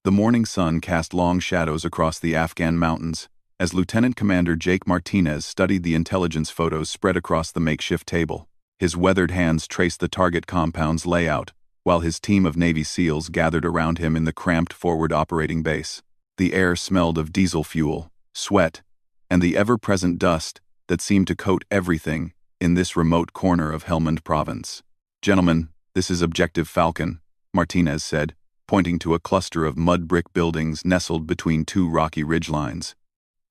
The morning sun cast long shadows across the Afghan mountains as Lieutenant Commander Jake Martinez studied the intelligence photos spread across the makeshift table. His weathered hands traced the target compound's layout, while his team of Navy SEALs gathered around him in the cramped forward operating base. The air smelled of diesel fuel, sweat, and the ever-present dust that seemed to coat everything in this remote corner of Helmand Province. "Gentlemen, this is Objective Falcon," Martinez said, pointing to a cluster of mud brick buildings nestled between two rocky ridgelines.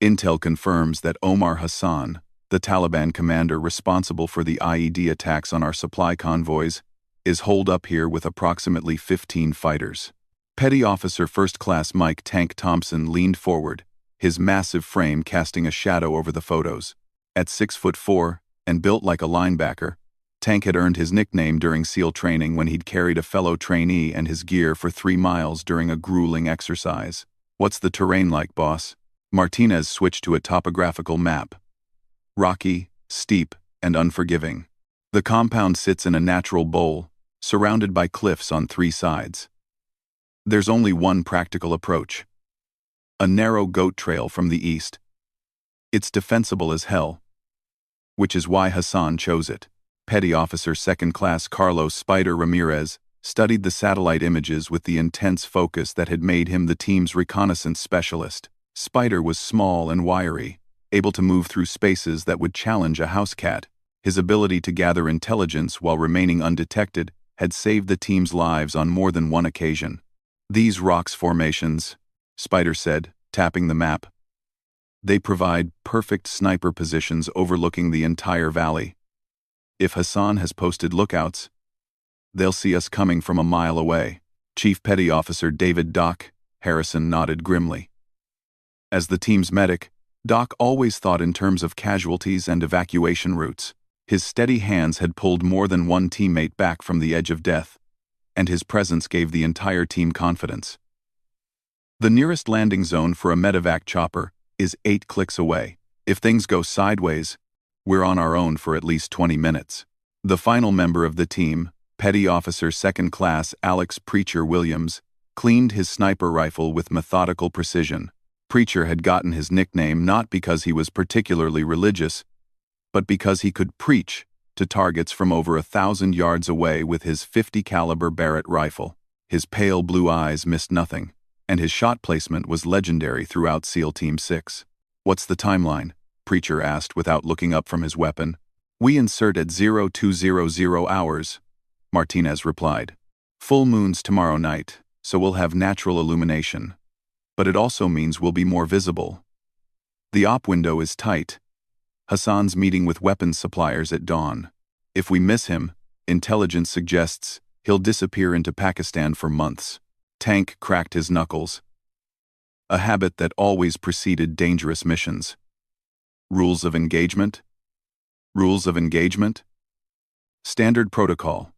"Intel confirms that Omar Hassan, the Taliban commander responsible for the IED attacks on our supply convoys, is holed up here with approximately 15 fighters." Petty Officer First Class Mike "Tank" Thompson leaned forward, his massive frame casting a shadow over the photos. At 6'4" and built like a linebacker, Tank had earned his nickname during SEAL training when he'd carried a fellow trainee and his gear for 3 miles during a grueling exercise. "What's the terrain like, boss?" Martinez switched to a topographical map. "Rocky, steep, and unforgiving. The compound sits in a natural bowl, surrounded by cliffs on 3 sides. There's only one practical approach. A narrow goat trail from the east. It's defensible as hell. Which is why Hassan chose it." Petty Officer Second Class Carlos "Spider" Ramirez studied the satellite images with the intense focus that had made him the team's reconnaissance specialist. Spider was small and wiry, able to move through spaces that would challenge a house cat. His ability to gather intelligence while remaining undetected had saved the team's lives on more than one occasion. "These rocks formations," Spider said, tapping the map. "They provide perfect sniper positions overlooking the entire valley. If Hassan has posted lookouts, they'll see us coming from a mile away." Chief Petty Officer David "Doc" Harrison nodded grimly. As the team's medic, Doc always thought in terms of casualties and evacuation routes. His steady hands had pulled more than one teammate back from the edge of death, and his presence gave the entire team confidence. "The nearest landing zone for a medevac chopper is 8 clicks away. If things go sideways, we're on our own for at least 20 minutes. The final member of the team, Petty Officer Second Class Alex "Preacher" Williams, cleaned his sniper rifle with methodical precision. Preacher had gotten his nickname not because he was particularly religious, but because he could preach to targets from over 1,000 yards away with his 50 caliber Barrett rifle. His pale blue eyes missed nothing, and his shot placement was legendary throughout SEAL Team 6. "What's the timeline?" Preacher asked without looking up from his weapon. "We insert at 0200 hours, Martinez replied. "Full moon's tomorrow night, so we'll have natural illumination. But it also means we'll be more visible. The op window is tight. Hassan's meeting with weapons suppliers at dawn. If we miss him, intelligence suggests he'll disappear into Pakistan for months." Tank cracked his knuckles. A habit that always preceded dangerous missions. "Rules of engagement? Rules of engagement? Standard protocol.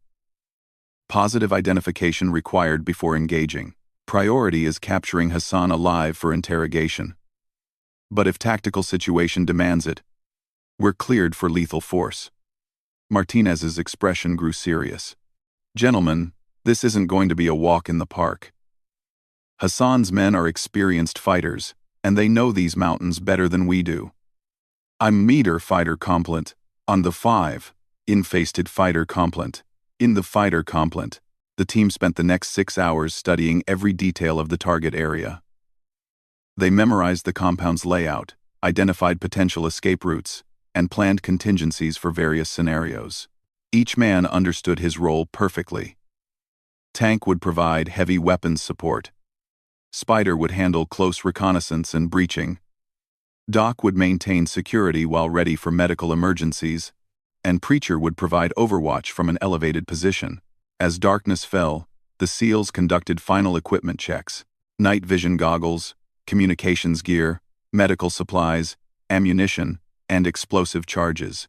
Positive identification required before engaging. Priority is capturing Hassan alive for interrogation. But if tactical situation demands it, we're cleared for lethal force." Martinez's expression grew serious. "Gentlemen, this isn't going to be a walk in the park. Hassan's men are experienced fighters, and they know these mountains better than we do. I'm meter fighter complant, on the 5, infasted fighter complant, in the fighter complant." The team spent the next 6 hours studying every detail of the target area. They memorized the compound's layout, identified potential escape routes, and planned contingencies for various scenarios. Each man understood his role perfectly. Tank would provide heavy weapons support. Spider would handle close reconnaissance and breaching. Doc would maintain security while ready for medical emergencies, and Preacher would provide overwatch from an elevated position. As darkness fell, the SEALs conducted final equipment checks: night vision goggles, communications gear, medical supplies, ammunition, and explosive charges.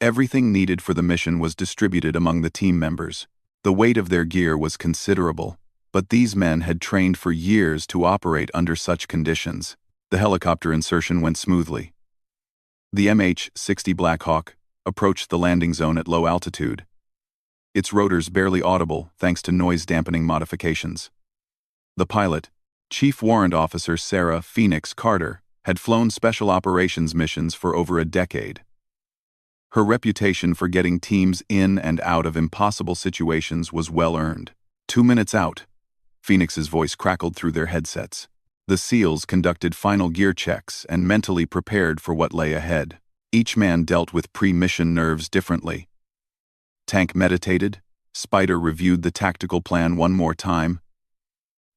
Everything needed for the mission was distributed among the team members. The weight of their gear was considerable, but these men had trained for years to operate under such conditions. The helicopter insertion went smoothly. The MH-60 Blackhawk approached the landing zone at low altitude, its rotors barely audible thanks to noise-dampening modifications. The pilot, Chief Warrant Officer Sarah Phoenix Carter, had flown special operations missions for over a decade. Her reputation for getting teams in and out of impossible situations was well earned. 2 minutes out, Phoenix's voice crackled through their headsets. The SEALs conducted final gear checks and mentally prepared for what lay ahead. Each man dealt with pre-mission nerves differently. Tank meditated, Spider reviewed the tactical plan one more time,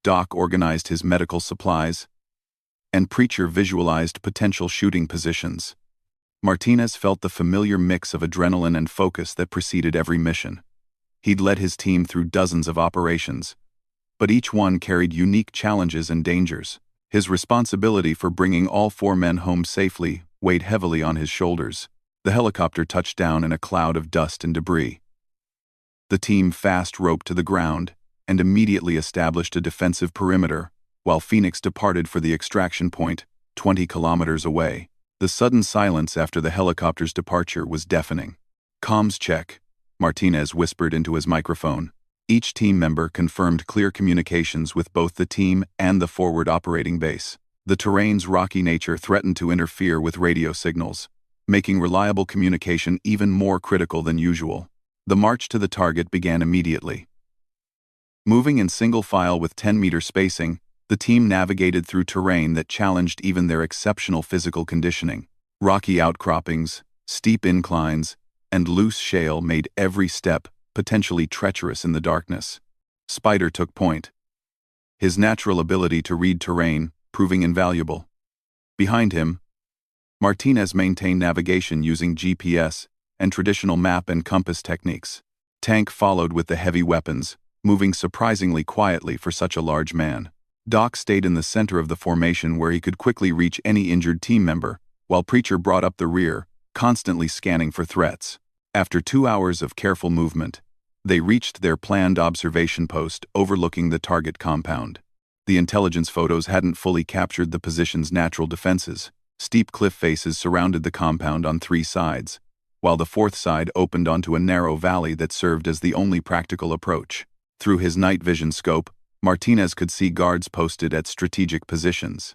Doc organized his medical supplies, and Preacher visualized potential shooting positions. Martinez felt the familiar mix of adrenaline and focus that preceded every mission. He'd led his team through dozens of operations, but each one carried unique challenges and dangers. His responsibility for bringing all 4 men home safely weighed heavily on his shoulders. The helicopter touched down in a cloud of dust and debris. The team fast roped to the ground and immediately established a defensive perimeter, while Phoenix departed for the extraction point, 20 kilometers away. The sudden silence after the helicopter's departure was deafening. "Comms check," Martinez whispered into his microphone. Each team member confirmed clear communications with both the team and the forward operating base. The terrain's rocky nature threatened to interfere with radio signals, making reliable communication even more critical than usual. The march to the target began immediately. Moving in single file with 10-meter spacing, the team navigated through terrain that challenged even their exceptional physical conditioning. Rocky outcroppings, steep inclines, and loose shale made every step potentially treacherous in the darkness. Spider took point, his natural ability to read terrain proving invaluable. Behind him, Martinez maintained navigation using GPS and traditional map and compass techniques. Tank followed with the heavy weapons, moving surprisingly quietly for such a large man. Doc stayed in the center of the formation where he could quickly reach any injured team member, while Preacher brought up the rear, constantly scanning for threats. After 2 hours of careful movement, they reached their planned observation post overlooking the target compound. The intelligence photos hadn't fully captured the position's natural defenses. Steep cliff faces surrounded the compound on 3 sides, while the 4th side opened onto a narrow valley that served as the only practical approach. Through his night vision scope, Martinez could see guards posted at strategic positions.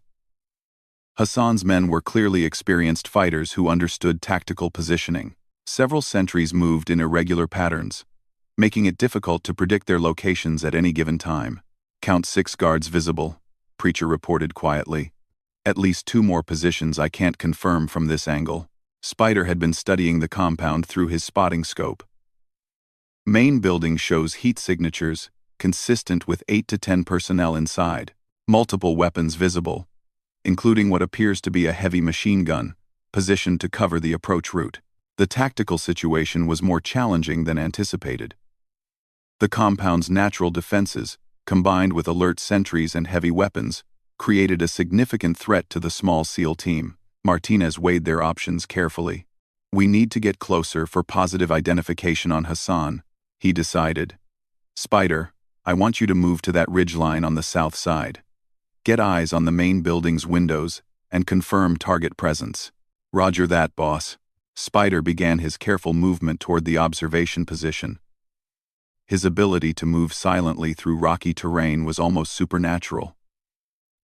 Hassan's men were clearly experienced fighters who understood tactical positioning. Several sentries moved in irregular patterns, making it difficult to predict their locations at any given time. "Count 6 guards visible," Preacher reported quietly. "At least 2 more positions I can't confirm from this angle." Spider had been studying the compound through his spotting scope. Main building shows heat signatures, consistent with 8 to 10 personnel inside. Multiple weapons visible, including what appears to be a heavy machine gun, positioned to cover the approach route. The tactical situation was more challenging than anticipated. The compound's natural defenses, combined with alert sentries and heavy weapons, created a significant threat to the small SEAL team. Martinez weighed their options carefully. "We need to get closer for positive identification on Hassan," he decided. "Spider, I want you to move to that ridgeline on the south side. Get eyes on the main building's windows and confirm target presence." "Roger that, boss." Spider began his careful movement toward the observation position. His ability to move silently through rocky terrain was almost supernatural.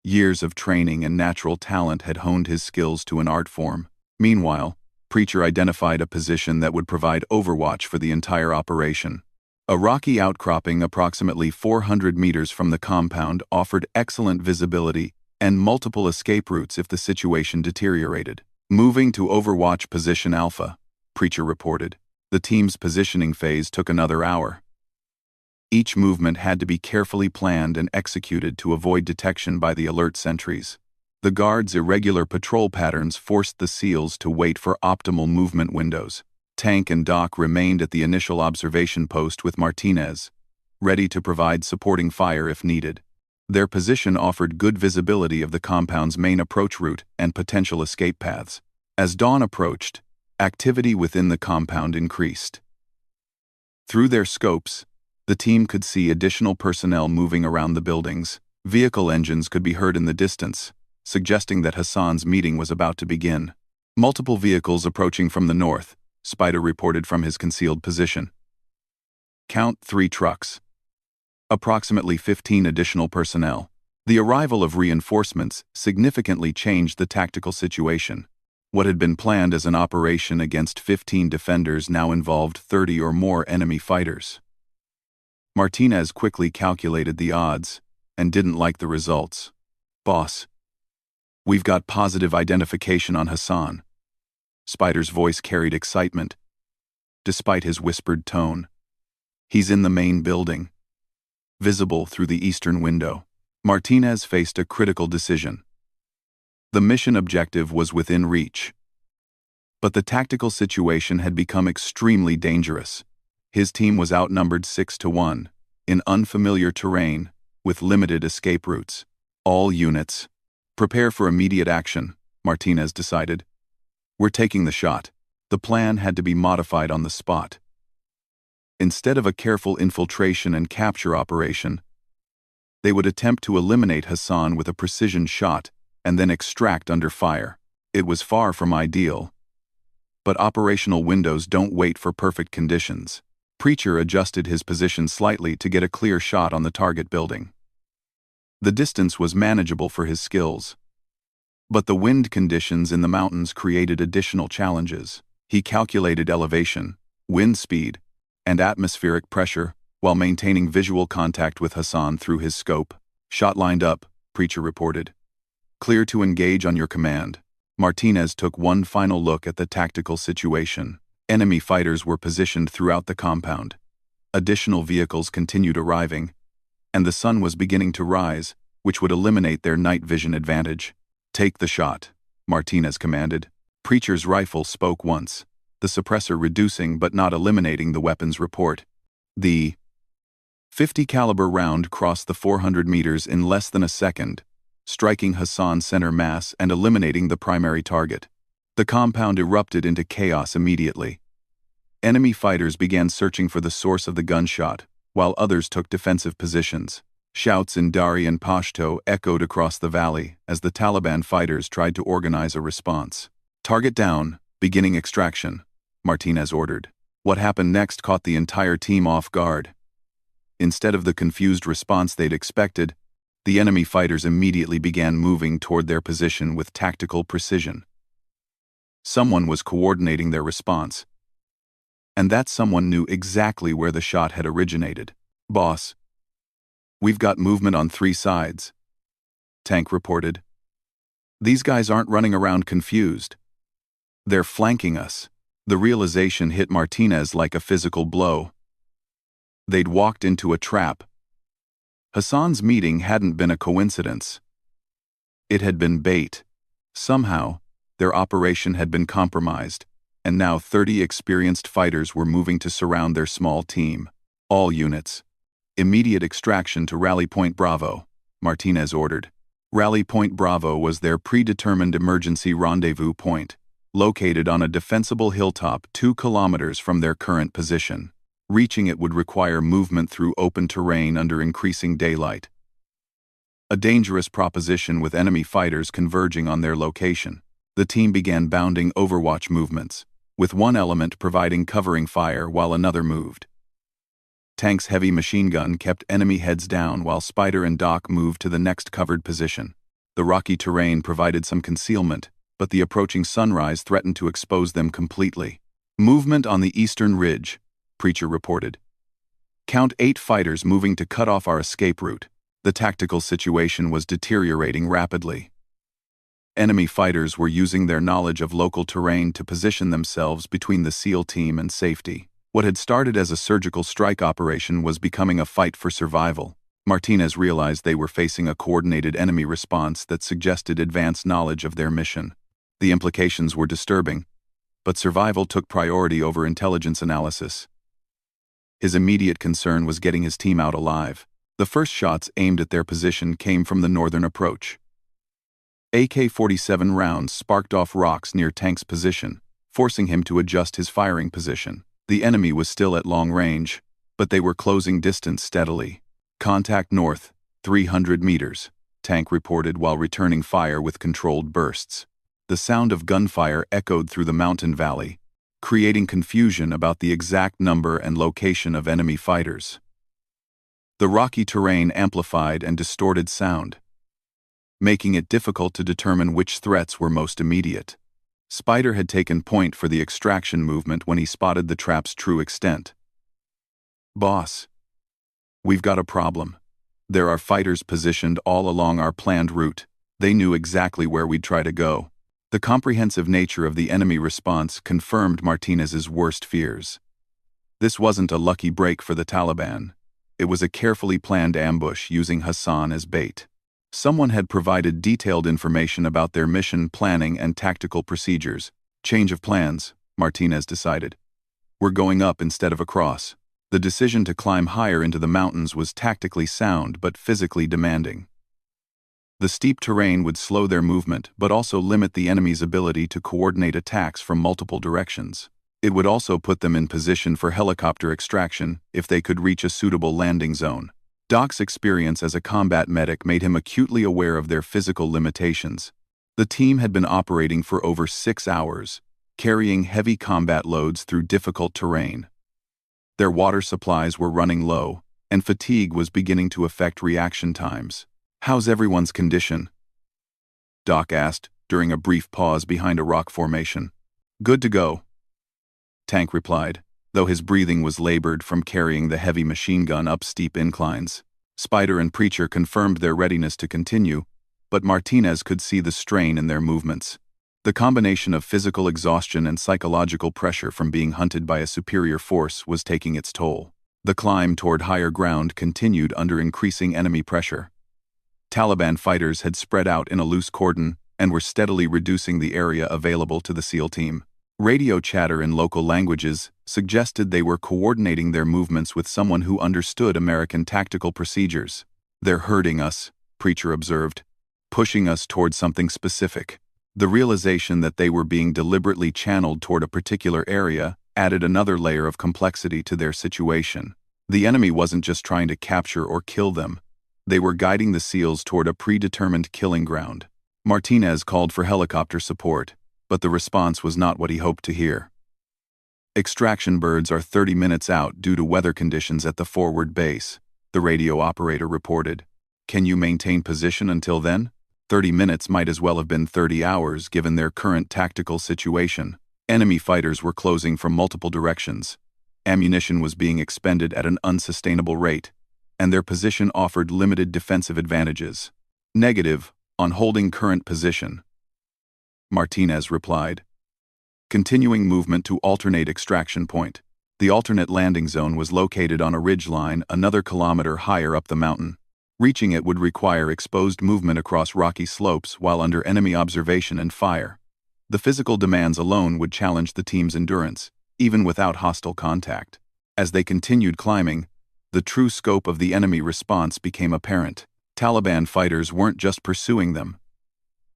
Years of training and natural talent had honed his skills to an art form. Meanwhile, Preacher identified a position that would provide overwatch for the entire operation. A rocky outcropping approximately 400 meters from the compound offered excellent visibility and multiple escape routes if the situation deteriorated. "Moving to Overwatch Position Alpha," Preacher reported. The team's positioning phase took another hour. Each movement had to be carefully planned and executed to avoid detection by the alert sentries. The guards' irregular patrol patterns forced the SEALs to wait for optimal movement windows. Tank and Doc remained at the initial observation post with Martinez, ready to provide supporting fire if needed. Their position offered good visibility of the compound's main approach route and potential escape paths. As dawn approached, activity within the compound increased. Through their scopes, the team could see additional personnel moving around the buildings. Vehicle engines could be heard in the distance, suggesting that Hassan's meeting was about to begin. "Multiple vehicles approaching from the north," Spider reported from his concealed position. "Count 3 trucks. Approximately 15 additional personnel." The arrival of reinforcements significantly changed the tactical situation. What had been planned as an operation against 15 defenders now involved 30 or more enemy fighters. Martinez quickly calculated the odds and didn't like the results. "Boss, we've got positive identification on Hassan." Spider's voice carried excitement, despite his whispered tone. "He's in the main building, visible through the eastern window." Martinez faced a critical decision. The mission objective was within reach, but the tactical situation had become extremely dangerous. His team was outnumbered 6-1, in unfamiliar terrain, with limited escape routes. "All units, prepare for immediate action," Martinez decided. "We're taking the shot." The plan had to be modified on the spot. Instead of a careful infiltration and capture operation, they would attempt to eliminate Hassan with a precision shot and then extract under fire. It was far from ideal, but operational windows don't wait for perfect conditions. Preacher adjusted his position slightly to get a clear shot on the target building. The distance was manageable for his skills, but the wind conditions in the mountains created additional challenges. He calculated elevation, wind speed, and atmospheric pressure while maintaining visual contact with Hassan through his scope. "Shot lined up," Preacher reported. "Clear to engage on your command." Martinez took one final look at the tactical situation. Enemy fighters were positioned throughout the compound. Additional vehicles continued arriving, and the sun was beginning to rise, which would eliminate their night vision advantage. "Take the shot," Martinez commanded. Preacher's rifle spoke once, the suppressor reducing but not eliminating the weapon's report. The .50 caliber round crossed the 400 meters in less than a second, striking Hassan's center mass and eliminating the primary target. The compound erupted into chaos immediately. Enemy fighters began searching for the source of the gunshot, while others took defensive positions. Shouts in Dari and Pashto echoed across the valley as the Taliban fighters tried to organize a response. "Target down, beginning extraction," Martinez ordered. What happened next caught the entire team off guard. Instead of the confused response they'd expected, the enemy fighters immediately began moving toward their position with tactical precision. Someone was coordinating their response, and that someone knew exactly where the shot had originated. "Boss, we've got movement on 3 sides," Tank reported. "These guys aren't running around confused. They're flanking us." The realization hit Martinez like a physical blow. They'd walked into a trap. Hassan's meeting hadn't been a coincidence. It had been bait. Somehow, their operation had been compromised, and now 30 experienced fighters were moving to surround their small team. "All units, immediate extraction to Rally Point Bravo," Martinez ordered. Rally Point Bravo was their predetermined emergency rendezvous point, located on a defensible hilltop 2 kilometers from their current position. Reaching it would require movement through open terrain under increasing daylight. A dangerous proposition with enemy fighters converging on their location. The team began bounding overwatch movements, with one element providing covering fire while another moved. Tank's heavy machine gun kept enemy heads down while Spider and Doc moved to the next covered position. The rocky terrain provided some concealment, but the approaching sunrise threatened to expose them completely. "Movement on the eastern ridge," Preacher reported. "Count 8 fighters moving to cut off our escape route." The tactical situation was deteriorating rapidly. Enemy fighters were using their knowledge of local terrain to position themselves between the SEAL team and safety. What had started as a surgical strike operation was becoming a fight for survival. Martinez realized they were facing a coordinated enemy response that suggested advanced knowledge of their mission. The implications were disturbing, but survival took priority over intelligence analysis. His immediate concern was getting his team out alive. The first shots aimed at their position came from the northern approach. AK-47 rounds sparked off rocks near Tank's position, forcing him to adjust his firing position. The enemy was still at long range, but they were closing distance steadily. "Contact north, 300 meters, Tank reported while returning fire with controlled bursts. The sound of gunfire echoed through the mountain valley, creating confusion about the exact number and location of enemy fighters. The rocky terrain amplified and distorted sound. making it difficult to determine which threats were most immediate. Spider had taken point for the extraction movement when he spotted the trap's true extent. "Boss, we've got a problem. There are fighters positioned all along our planned route. They knew exactly where we'd try to go." The comprehensive nature of the enemy response confirmed Martinez's worst fears. This wasn't a lucky break for the Taliban. It was a carefully planned ambush using Hassan as bait. Someone had provided detailed information about their mission planning and tactical procedures. Change of plans, Martinez decided. We're going up instead of across. The decision to climb higher into the mountains was tactically sound but physically demanding. The steep terrain would slow their movement but also limit the enemy's ability to coordinate attacks from multiple directions. It would also put them in position for helicopter extraction if they could reach a suitable landing zone. Doc's experience as a combat medic made him acutely aware of their physical limitations. The team had been operating for over 6 hours, carrying heavy combat loads through difficult terrain. Their water supplies were running low, and fatigue was beginning to affect reaction times. "How's everyone's condition?" Doc asked during a brief pause behind a rock formation. "Good to go," Tank replied, though his breathing was labored from carrying the heavy machine gun up steep inclines. Spider and Preacher confirmed their readiness to continue, but Martinez could see the strain in their movements. The combination of physical exhaustion and psychological pressure from being hunted by a superior force was taking its toll. The climb toward higher ground continued under increasing enemy pressure. Taliban fighters had spread out in a loose cordon and were steadily reducing the area available to the SEAL team. Radio chatter in local languages suggested they were coordinating their movements with someone who understood American tactical procedures. "They're hurting us," Preacher observed, "pushing us toward something specific." The realization that they were being deliberately channeled toward a particular area added another layer of complexity to their situation. The enemy wasn't just trying to capture or kill them. They were guiding the SEALs toward a predetermined killing ground. Martinez called for helicopter support, but the response was not what he hoped to hear. "Extraction birds are 30 minutes out due to weather conditions at the forward base," the radio operator reported. "Can you maintain position until then?" 30 minutes might as well have been 30 hours given their current tactical situation. Enemy fighters were closing from multiple directions. Ammunition was being expended at an unsustainable rate, and their position offered limited defensive advantages. "Negative, on holding current position," Martinez replied. Continuing movement to alternate extraction point. The alternate landing zone was located on a ridgeline another kilometer higher up the mountain. Reaching it would require exposed movement across rocky slopes while under enemy observation and fire. The physical demands alone would challenge the team's endurance, even without hostile contact. As they continued climbing, the true scope of the enemy response became apparent. Taliban fighters weren't just pursuing them.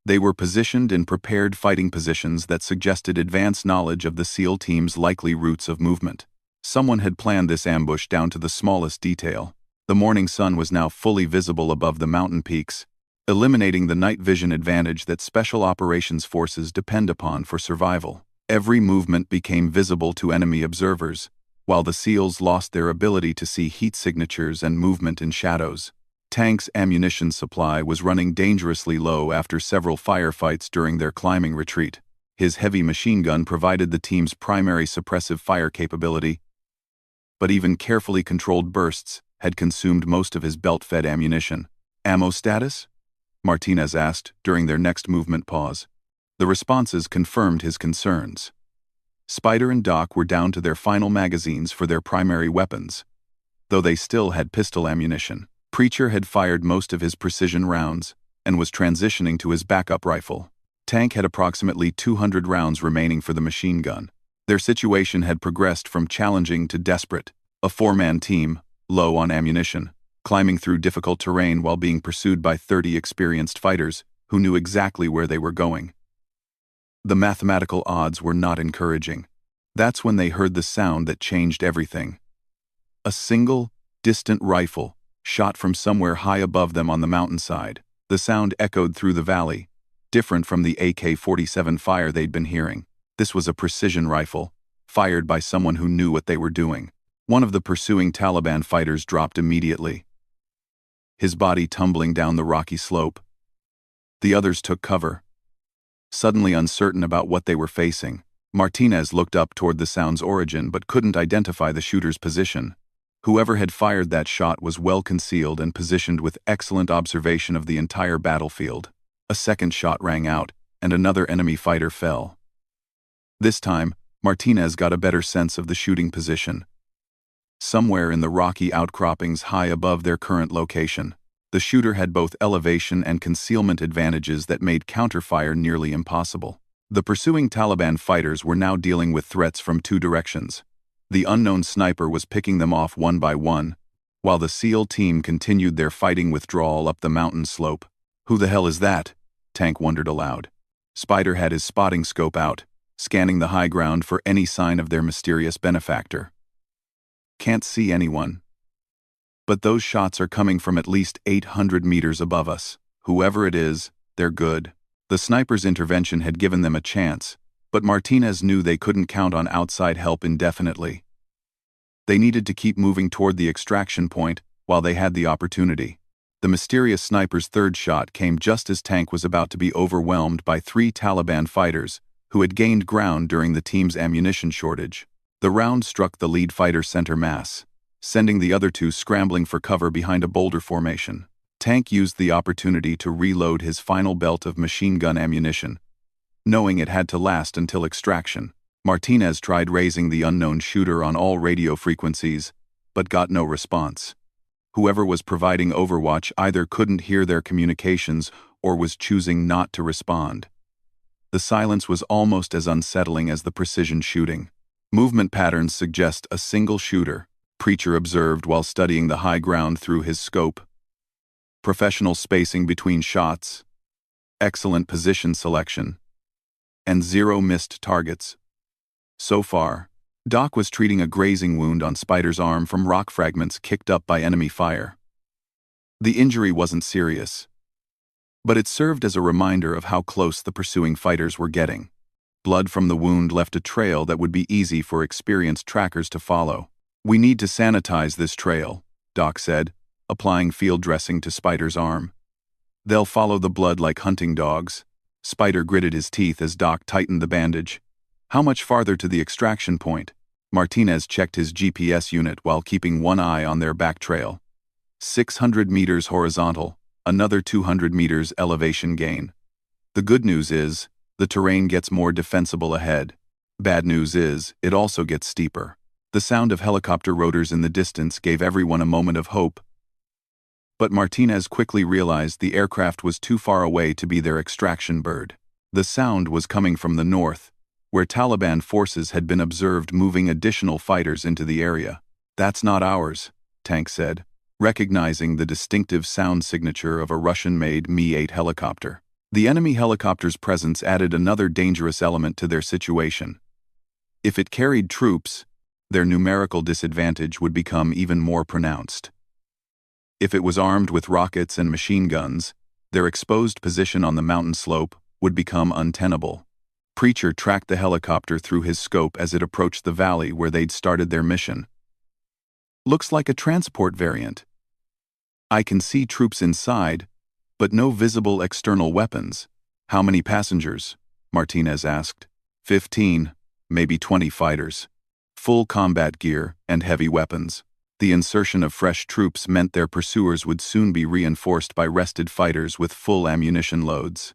They were positioned in prepared fighting positions that suggested advanced knowledge of the SEAL team's likely routes of movement. Someone had planned this ambush down to the smallest detail. The morning sun was now fully visible above the mountain peaks, eliminating the night vision advantage that special operations forces depend upon for survival. Every movement became visible to enemy observers, while the SEALs lost their ability to see heat signatures and movement in shadows. Tank's ammunition supply was running dangerously low after several firefights during their climbing retreat. His heavy machine gun provided the team's primary suppressive fire capability, but even carefully controlled bursts had consumed most of his belt-fed ammunition. "Ammo status?" Martinez asked during their next movement pause. The responses confirmed his concerns. Spider and Doc were down to their final magazines for their primary weapons, though they still had pistol ammunition. Preacher had fired most of his precision rounds and was transitioning to his backup rifle. Tank had approximately 200 rounds remaining for the machine gun. Their situation had progressed from challenging to desperate. A four-man team, low on ammunition, climbing through difficult terrain while being pursued by 30 experienced fighters who knew exactly where they were going. The mathematical odds were not encouraging. That's when they heard the sound that changed everything. A single, distant rifle shot from somewhere high above them on the mountainside. The sound echoed through the valley, different from the AK-47 fire they'd been hearing. This was a precision rifle, fired by someone who knew what they were doing. One of the pursuing Taliban fighters dropped immediately, his body tumbling down the rocky slope. The others took cover. Suddenly uncertain about what they were facing, Martinez looked up toward the sound's origin but couldn't identify the shooter's position. Whoever had fired that shot was well concealed and positioned with excellent observation of the entire battlefield. A second shot rang out, and another enemy fighter fell. This time, Martinez got a better sense of the shooting position. Somewhere in the rocky outcroppings high above their current location, the shooter had both elevation and concealment advantages that made counterfire nearly impossible. The pursuing Taliban fighters were now dealing with threats from two directions. The unknown sniper was picking them off one by one, while the SEAL team continued their fighting withdrawal up the mountain slope. "Who the hell is that?" Tank wondered aloud. Spider had his spotting scope out, scanning the high ground for any sign of their mysterious benefactor. "Can't see anyone. But those shots are coming from at least 800 meters above us. Whoever it is, they're good." The sniper's intervention had given them a chance, but Martinez knew they couldn't count on outside help indefinitely. They needed to keep moving toward the extraction point while they had the opportunity. The mysterious sniper's third shot came just as Tank was about to be overwhelmed by 3 Taliban fighters who had gained ground during the team's ammunition shortage. The round struck the lead fighter's center mass, sending the other 2 scrambling for cover behind a boulder formation. Tank used the opportunity to reload his final belt of machine gun ammunition, knowing it had to last until extraction. Martinez tried raising the unknown shooter on all radio frequencies, but got no response. Whoever was providing overwatch either couldn't hear their communications or was choosing not to respond. The silence was almost as unsettling as the precision shooting. "Movement patterns suggest a single shooter," Preacher observed while studying the high ground through his scope. "Professional spacing between shots, excellent position selection, and 0 missed targets. So far, Doc was treating a grazing wound on Spider's arm from rock fragments kicked up by enemy fire. The injury wasn't serious, but it served as a reminder of how close the pursuing fighters were getting. Blood from the wound left a trail that would be easy for experienced trackers to follow. "We need to sanitize this trail," Doc said, applying field dressing to Spider's arm. "They'll follow the blood like hunting dogs." Spider gritted his teeth as Doc tightened the bandage. "How much farther to the extraction point?" Martinez checked his GPS unit while keeping one eye on their back trail. 600 meters horizontal, another 200 meters elevation gain. The good news is, the terrain gets more defensible ahead. Bad news is, it also gets steeper. The sound of helicopter rotors in the distance gave everyone a moment of hope. But Martinez quickly realized the aircraft was too far away to be their extraction bird. The sound was coming from the north, where Taliban forces had been observed moving additional fighters into the area. "That's not ours," Tank said, recognizing the distinctive sound signature of a Russian-made Mi-8 helicopter. The enemy helicopter's presence added another dangerous element to their situation. If it carried troops, their numerical disadvantage would become even more pronounced. If it was armed with rockets and machine guns, their exposed position on the mountain slope would become untenable. Preacher tracked the helicopter through his scope as it approached the valley where they'd started their mission. "Looks like a transport variant. I can see troops inside, but no visible external weapons." "How many passengers?" Martinez asked. 15, maybe 20 fighters. Full combat gear and heavy weapons. The insertion of fresh troops meant their pursuers would soon be reinforced by rested fighters with full ammunition loads.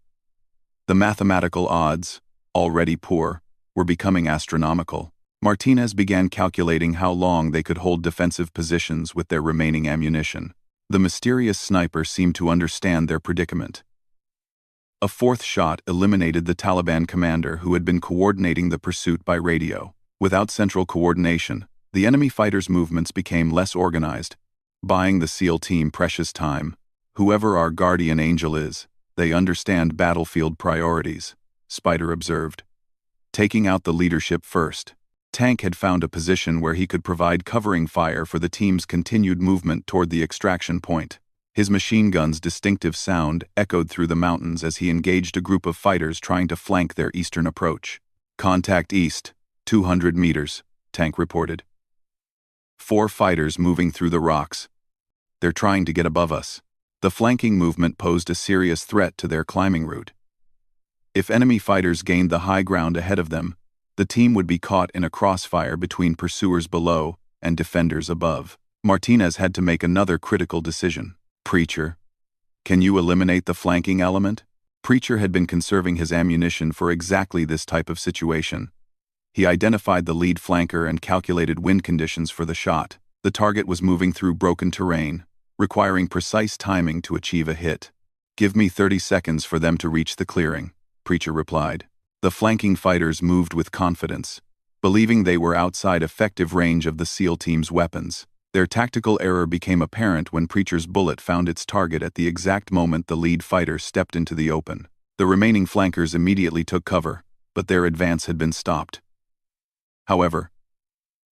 The mathematical odds, already poor, were becoming astronomical. Martinez began calculating how long they could hold defensive positions with their remaining ammunition. The mysterious sniper seemed to understand their predicament. A 4th shot eliminated the Taliban commander who had been coordinating the pursuit by radio. Without central coordination, the enemy fighters' movements became less organized, buying the SEAL team precious time. "Whoever our guardian angel is, they understand battlefield priorities," Spider observed. Taking out the leadership first, Tank had found a position where he could provide covering fire for the team's continued movement toward the extraction point. His machine gun's distinctive sound echoed through the mountains as he engaged a group of fighters trying to flank their eastern approach. "Contact east, 200 meters, Tank reported. 4 fighters moving through the rocks. They're trying to get above us." The flanking movement posed a serious threat to their climbing route. If enemy fighters gained the high ground ahead of them, the team would be caught in a crossfire between pursuers below and defenders above. Martinez had to make another critical decision. Preacher, can you eliminate the flanking element? Preacher had been conserving his ammunition for exactly this type of situation. He identified the lead flanker and calculated wind conditions for the shot. The target was moving through broken terrain, requiring precise timing to achieve a hit. "Give me 30 seconds for them to reach the clearing," Preacher replied. The flanking fighters moved with confidence, believing they were outside effective range of the SEAL team's weapons. Their tactical error became apparent when Preacher's bullet found its target at the exact moment the lead fighter stepped into the open. The remaining flankers immediately took cover, but their advance had been stopped. However,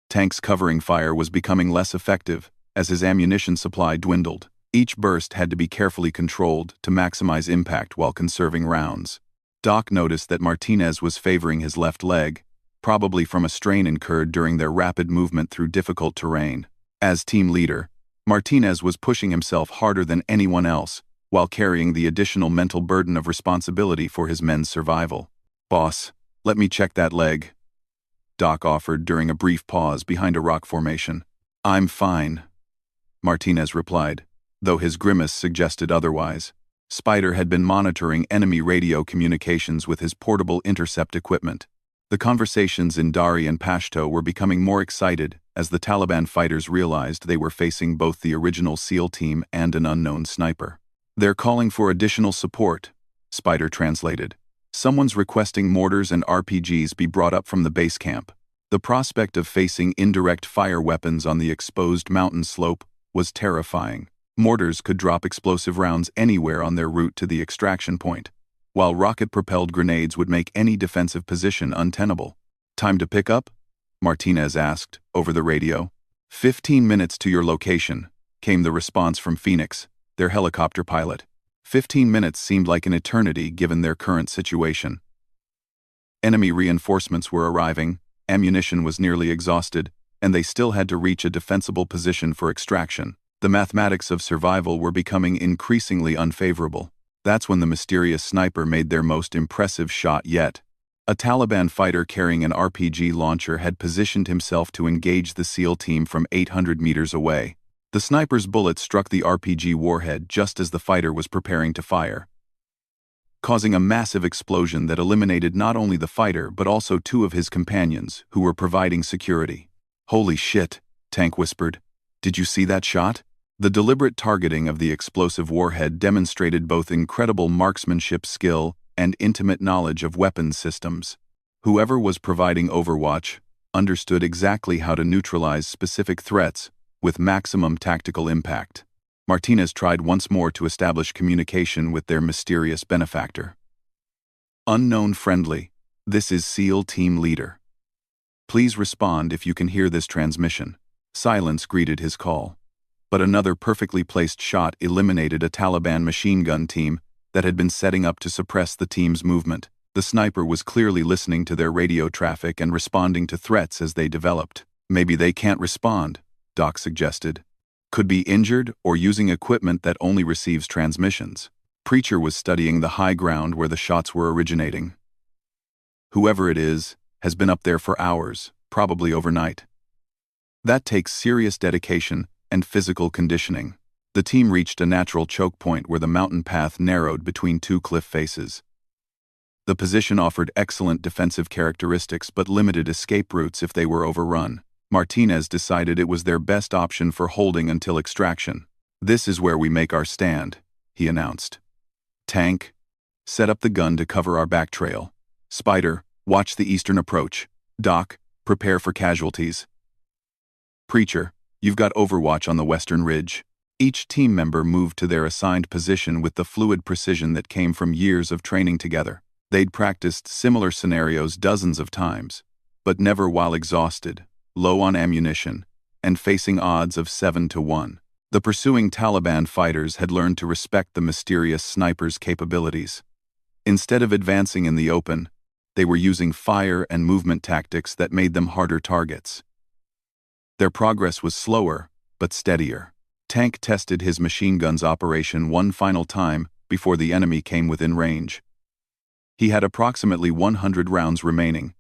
Tank's covering fire was becoming less effective as his ammunition supply dwindled. Each burst had to be carefully controlled to maximize impact while conserving rounds. Doc noticed that Martinez was favoring his left leg, probably from a strain incurred during their rapid movement through difficult terrain. As team leader, Martinez was pushing himself harder than anyone else, while carrying the additional mental burden of responsibility for his men's survival. "Boss, let me check that leg," Doc offered during a brief pause behind a rock formation. "I'm fine," Martinez replied, though his grimace suggested otherwise. Spider had been monitoring enemy radio communications with his portable intercept equipment. The conversations in Dari and Pashto were becoming more excited as the Taliban fighters realized they were facing both the original SEAL team and an unknown sniper. "They're calling for additional support," Spider translated. "Someone's requesting mortars and RPGs be brought up from the base camp." The prospect of facing indirect fire weapons on the exposed mountain slope was terrifying. Mortars could drop explosive rounds anywhere on their route to the extraction point, while rocket-propelled grenades would make any defensive position untenable. "Time to pick up?" Martinez asked, over the radio. 15 minutes to your location," came the response from Phoenix, their helicopter pilot. 15 minutes seemed like an eternity given their current situation. Enemy reinforcements were arriving, ammunition was nearly exhausted, and they still had to reach a defensible position for extraction. The mathematics of survival were becoming increasingly unfavorable. That's when the mysterious sniper made their most impressive shot yet. A Taliban fighter carrying an RPG launcher had positioned himself to engage the SEAL team from 800 meters away. The sniper's bullet struck the RPG warhead just as the fighter was preparing to fire, causing a massive explosion that eliminated not only the fighter but also two of his companions, who were providing security. "Holy shit," Tank whispered. "Did you see that shot?" The deliberate targeting of the explosive warhead demonstrated both incredible marksmanship skill and intimate knowledge of weapons systems. Whoever was providing overwatch understood exactly how to neutralize specific threats with maximum tactical impact. Martinez tried once more to establish communication with their mysterious benefactor. "Unknown friendly, this is SEAL Team Leader. Please respond if you can hear this transmission." Silence greeted his call. But another perfectly placed shot eliminated a Taliban machine gun team that had been setting up to suppress the team's movement. The sniper was clearly listening to their radio traffic and responding to threats as they developed. "Maybe they can't respond," Doc suggested. "Could be injured or using equipment that only receives transmissions." Preacher was studying the high ground where the shots were originating. "Whoever it is has been up there for hours, probably overnight. That takes serious dedication and physical conditioning." The team reached a natural choke point where the mountain path narrowed between two cliff faces. The position offered excellent defensive characteristics but limited escape routes if they were overrun. Martinez decided it was their best option for holding until extraction. "This is where we make our stand," he announced. "Tank, set up the gun to cover our back trail. Spider, watch the eastern approach. Doc, prepare for casualties. Preacher, you've got overwatch on the western ridge." Each team member moved to their assigned position with the fluid precision that came from years of training together. They'd practiced similar scenarios dozens of times, but never while exhausted, low on ammunition, and facing odds of 7-1. The pursuing Taliban fighters had learned to respect the mysterious sniper's capabilities. Instead of advancing in the open, they were using fire and movement tactics that made them harder targets. Their progress was slower, but steadier. Tank tested his machine gun's operation one final time before the enemy came within range. He had approximately 100 rounds remaining,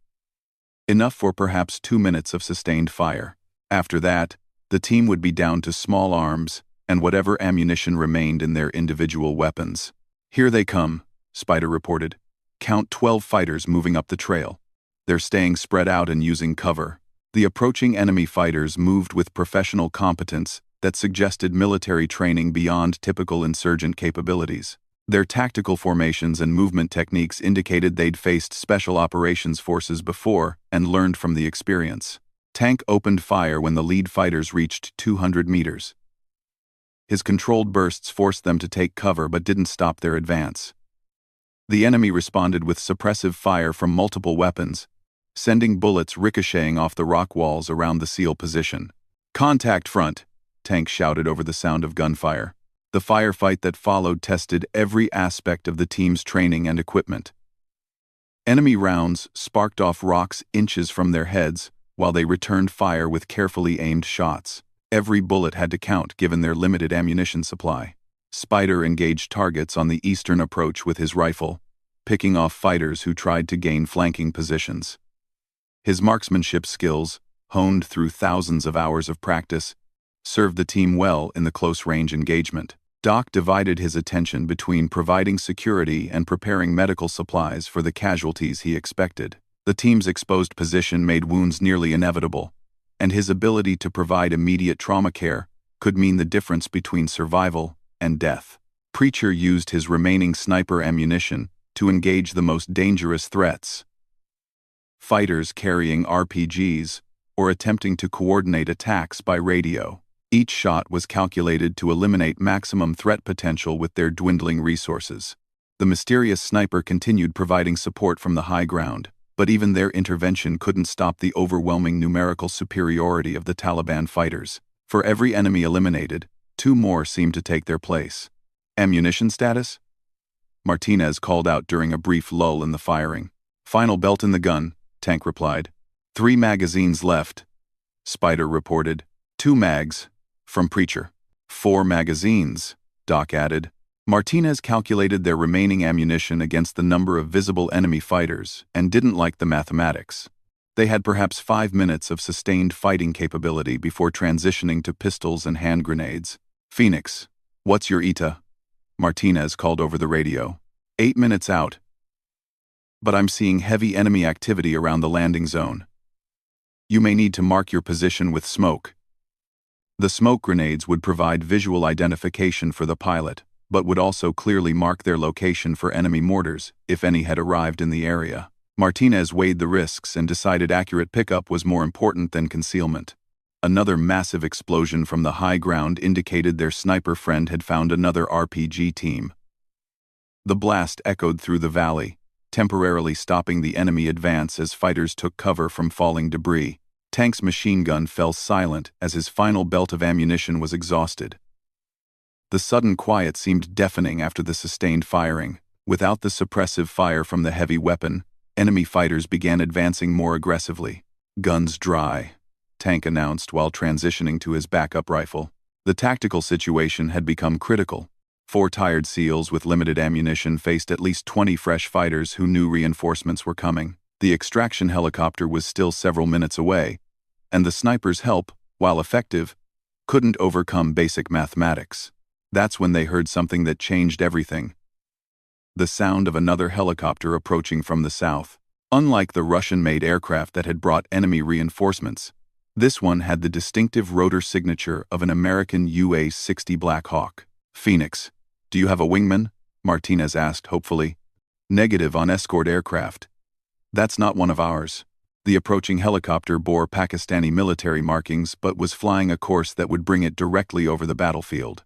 enough for perhaps 2 minutes of sustained fire. After that, the team would be down to small arms and whatever ammunition remained in their individual weapons. "Here they come," Spider reported. "Count 12 fighters moving up the trail. They're staying spread out and using cover." The approaching enemy fighters moved with professional competence that suggested military training beyond typical insurgent capabilities. Their tactical formations and movement techniques indicated they'd faced special operations forces before and learned from the experience. Tank opened fire when the lead fighters reached 200 meters. His controlled bursts forced them to take cover but didn't stop their advance. The enemy responded with suppressive fire from multiple weapons, sending bullets ricocheting off the rock walls around the SEAL position. "Contact front," Tank shouted over the sound of gunfire. The firefight that followed tested every aspect of the team's training and equipment. Enemy rounds sparked off rocks inches from their heads while they returned fire with carefully aimed shots. Every bullet had to count given their limited ammunition supply. Spider engaged targets on the eastern approach with his rifle, picking off fighters who tried to gain flanking positions. His marksmanship skills, honed through thousands of hours of practice, served the team well in the close-range engagement. Doc divided his attention between providing security and preparing medical supplies for the casualties he expected. The team's exposed position made wounds nearly inevitable, and his ability to provide immediate trauma care could mean the difference between survival and death. Preacher used his remaining sniper ammunition to engage the most dangerous threats. Fighters carrying RPGs or attempting to coordinate attacks by radio. Each shot was calculated to eliminate maximum threat potential with their dwindling resources. The mysterious sniper continued providing support from the high ground, but even their intervention couldn't stop the overwhelming numerical superiority of the Taliban fighters. For every enemy eliminated, 2 more seemed to take their place. "Ammunition status?" Martinez called out during a brief lull in the firing. "Final belt in the gun," Tank replied. 3 magazines left," Spider reported. 2 mags, from Preacher. 4 magazines, Doc added. Martinez calculated their remaining ammunition against the number of visible enemy fighters and didn't like the mathematics. They had perhaps 5 minutes of sustained fighting capability before transitioning to pistols and hand grenades. "Phoenix, what's your ETA?" Martinez called over the radio. 8 minutes out. But I'm seeing heavy enemy activity around the landing zone. You may need to mark your position with smoke. The smoke grenades would provide visual identification for the pilot, but would also clearly mark their location for enemy mortars, if any had arrived in the area. Martinez weighed the risks and decided accurate pickup was more important than concealment. Another massive explosion from the high ground indicated their sniper friend had found another RPG team. The blast echoed through the valley, temporarily stopping the enemy advance as fighters took cover from falling debris. Tank's machine gun fell silent as his final belt of ammunition was exhausted. The sudden quiet seemed deafening after the sustained firing. Without the suppressive fire from the heavy weapon, enemy fighters began advancing more aggressively. "Guns dry," Tank announced while transitioning to his backup rifle. The tactical situation had become critical. 4 tired SEALs with limited ammunition faced at least 20 fresh fighters who knew reinforcements were coming. The extraction helicopter was still several minutes away, and the sniper's help, while effective, couldn't overcome basic mathematics. That's when they heard something that changed everything. The sound of another helicopter approaching from the south. Unlike the Russian-made aircraft that had brought enemy reinforcements, this one had the distinctive rotor signature of an American UA-60 Black Hawk. "Phoenix, do you have a wingman?" Martinez asked hopefully. "Negative on escort aircraft. That's not one of ours." The approaching helicopter bore Pakistani military markings but was flying a course that would bring it directly over the battlefield.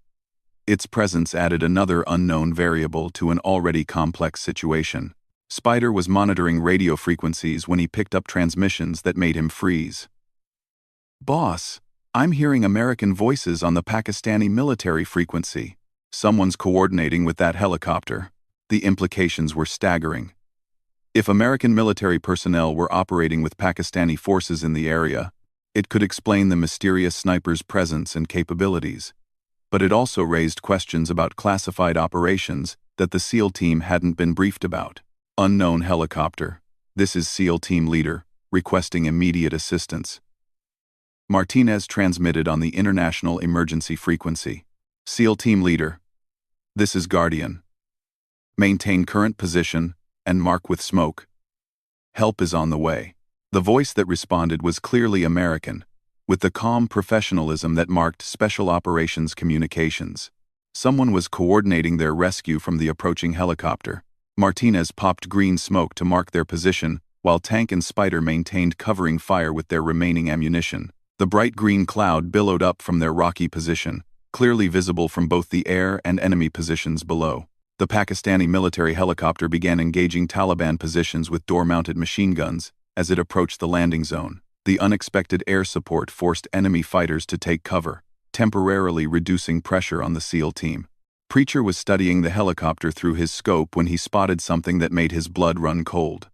Its presence added another unknown variable to an already complex situation. Spider was monitoring radio frequencies when he picked up transmissions that made him freeze. "Boss, I'm hearing American voices on the Pakistani military frequency. Someone's coordinating with that helicopter." The implications were staggering. If American military personnel were operating with Pakistani forces in the area, it could explain the mysterious sniper's presence and capabilities. but it also raised questions about classified operations that the SEAL team hadn't been briefed about. Unknown helicopter. This is SEAL team leader, requesting immediate assistance. Martinez transmitted on the international emergency frequency. SEAL team leader. This is Guardian. Maintain current position and mark with smoke. Help is on the way. The voice that responded was clearly American, with the calm professionalism that marked Special Operations communications. Someone was coordinating their rescue from the approaching helicopter. Martinez popped green smoke to mark their position, while Tank and Spider maintained covering fire with their remaining ammunition. The bright green cloud billowed up from their rocky position, clearly visible from both the air and enemy positions below. The Pakistani military helicopter began engaging Taliban positions with door-mounted machine guns as it approached the landing zone. The unexpected air support forced enemy fighters to take cover, temporarily reducing pressure on the SEAL team. Preacher was studying the helicopter through his scope when he spotted something that made his blood run cold.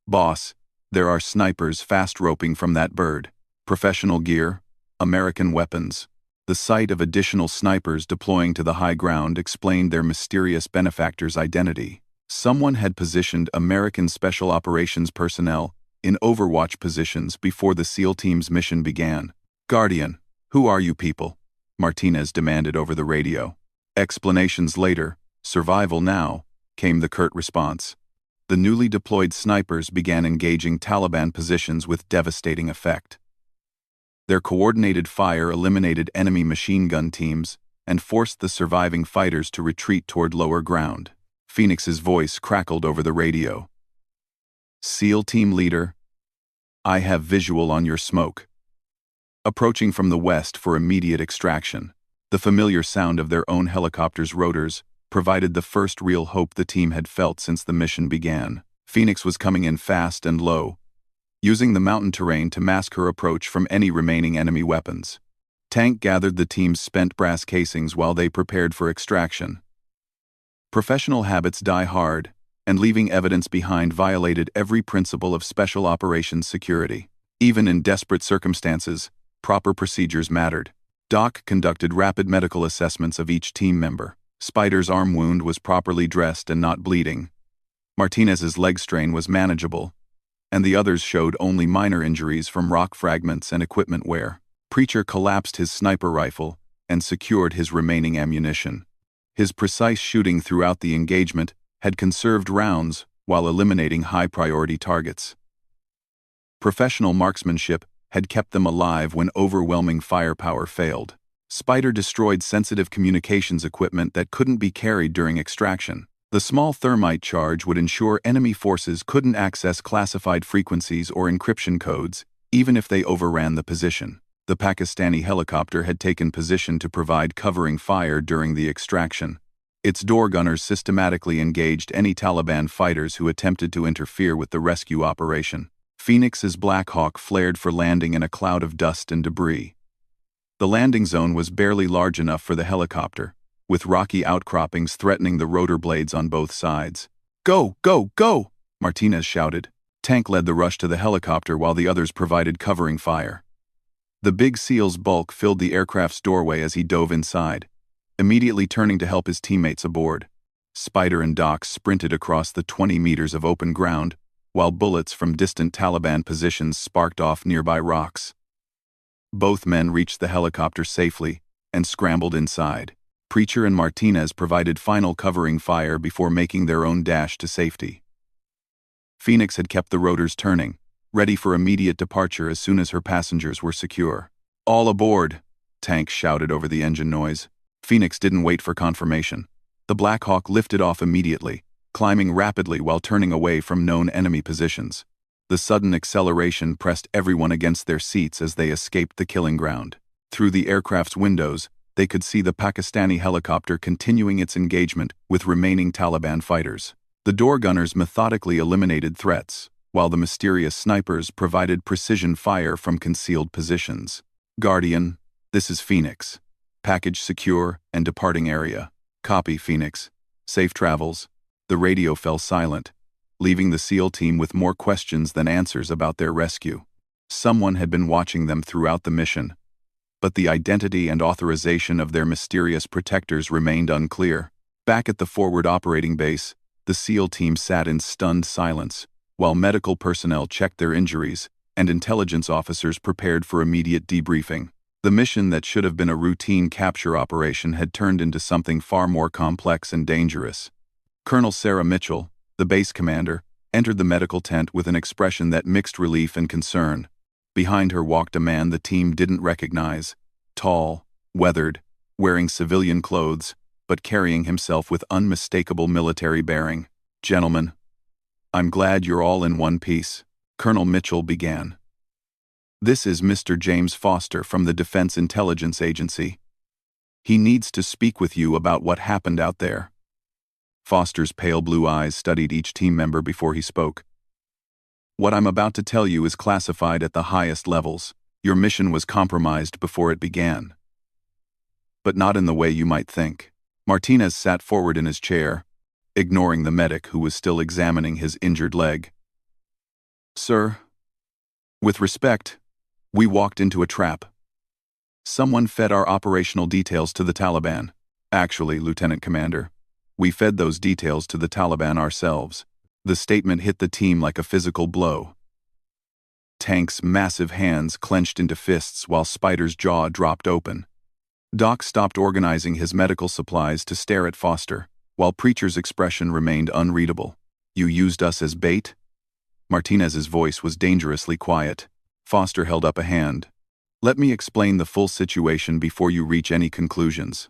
"Boss, there are snipers fast roping from that bird. Professional gear, American weapons." The sight of additional snipers deploying to the high ground explained their mysterious benefactor's identity. Someone had positioned American Special Operations personnel in overwatch positions before the SEAL team's mission began. "Guardian, who are you people?" Martinez demanded over the radio. "Explanations later, survival now," came the curt response. The newly deployed snipers began engaging Taliban positions with devastating effect. Their coordinated fire eliminated enemy machine gun teams and forced the surviving fighters to retreat toward lower ground. Phoenix's voice crackled over the radio. "SEAL team leader, I have visual on your smoke. Approaching from the west for immediate extraction." The familiar sound of their own helicopter's rotors provided the first real hope the team had felt since the mission began. Phoenix was coming in fast and low, using the mountain terrain to mask her approach from any remaining enemy weapons. Tank gathered the team's spent brass casings while they prepared for extraction. Professional habits die hard, and leaving evidence behind violated every principle of Special Operations security. Even in desperate circumstances, proper procedures mattered. Doc conducted rapid medical assessments of each team member. Spider's arm wound was properly dressed and not bleeding. Martinez's leg strain was manageable, and the others showed only minor injuries from rock fragments and equipment wear. Preacher collapsed his sniper rifle and secured his remaining ammunition. His precise shooting throughout the engagement had conserved rounds while eliminating high-priority targets. Professional marksmanship had kept them alive when overwhelming firepower failed. Spider destroyed sensitive communications equipment that couldn't be carried during extraction. The small thermite charge would ensure enemy forces couldn't access classified frequencies or encryption codes, even if they overran the position. The Pakistani helicopter had taken position to provide covering fire during the extraction. Its door gunners systematically engaged any Taliban fighters who attempted to interfere with the rescue operation. Phoenix's Black Hawk flared for landing in a cloud of dust and debris. The landing zone was barely large enough for the helicopter, with rocky outcroppings threatening the rotor blades on both sides. "Go, go, go!" Martinez shouted. Tank led the rush to the helicopter while the others provided covering fire. The big SEAL's bulk filled the aircraft's doorway as he dove inside, immediately turning to help his teammates aboard. Spider and Doc sprinted across the 20 meters of open ground, while bullets from distant Taliban positions sparked off nearby rocks. Both men reached the helicopter safely and scrambled inside. Preacher and Martinez provided final covering fire before making their own dash to safety. Phoenix had kept the rotors turning, ready for immediate departure as soon as her passengers were secure. "All aboard!" Tank shouted over the engine noise. Phoenix didn't wait for confirmation. The Black Hawk lifted off immediately, climbing rapidly while turning away from known enemy positions. The sudden acceleration pressed everyone against their seats as they escaped the killing ground. Through the aircraft's windows, they could see the Pakistani helicopter continuing its engagement with remaining Taliban fighters. The door gunners methodically eliminated threats, while the mysterious snipers provided precision fire from concealed positions. "Guardian, this is Phoenix. Package secure and departing area. Copy, Phoenix. Safe travels." The radio fell silent, leaving the SEAL team with more questions than answers about their rescue. Someone had been watching them throughout the mission, but the identity and authorization of their mysterious protectors remained unclear. Back at the forward operating base, the SEAL team sat in stunned silence, while medical personnel checked their injuries and intelligence officers prepared for immediate debriefing. The mission that should have been a routine capture operation had turned into something far more complex and dangerous. Colonel Sarah Mitchell, the base commander, entered the medical tent with an expression that mixed relief and concern. Behind her walked a man the team didn't recognize, tall, weathered, wearing civilian clothes, but carrying himself with unmistakable military bearing. "Gentlemen, I'm glad you're all in one piece," Colonel Mitchell began. "This is Mr. James Foster from the Defense Intelligence Agency. He needs to speak with you about what happened out there." Foster's pale blue eyes studied each team member before he spoke. "What I'm about to tell you is classified at the highest levels. Your mission was compromised before it began. But not in the way you might think." Martinez sat forward in his chair, ignoring the medic who was still examining his injured leg. "Sir, with respect, we walked into a trap. Someone fed our operational details to the Taliban. Actually, Lieutenant Commander, we fed those details to the Taliban ourselves." The statement hit the team like a physical blow. Tank's massive hands clenched into fists while Spider's jaw dropped open. Doc stopped organizing his medical supplies to stare at Foster, while Preacher's expression remained unreadable. "You used us as bait?" Martinez's voice was dangerously quiet. Foster held up a hand. "Let me explain the full situation before you reach any conclusions.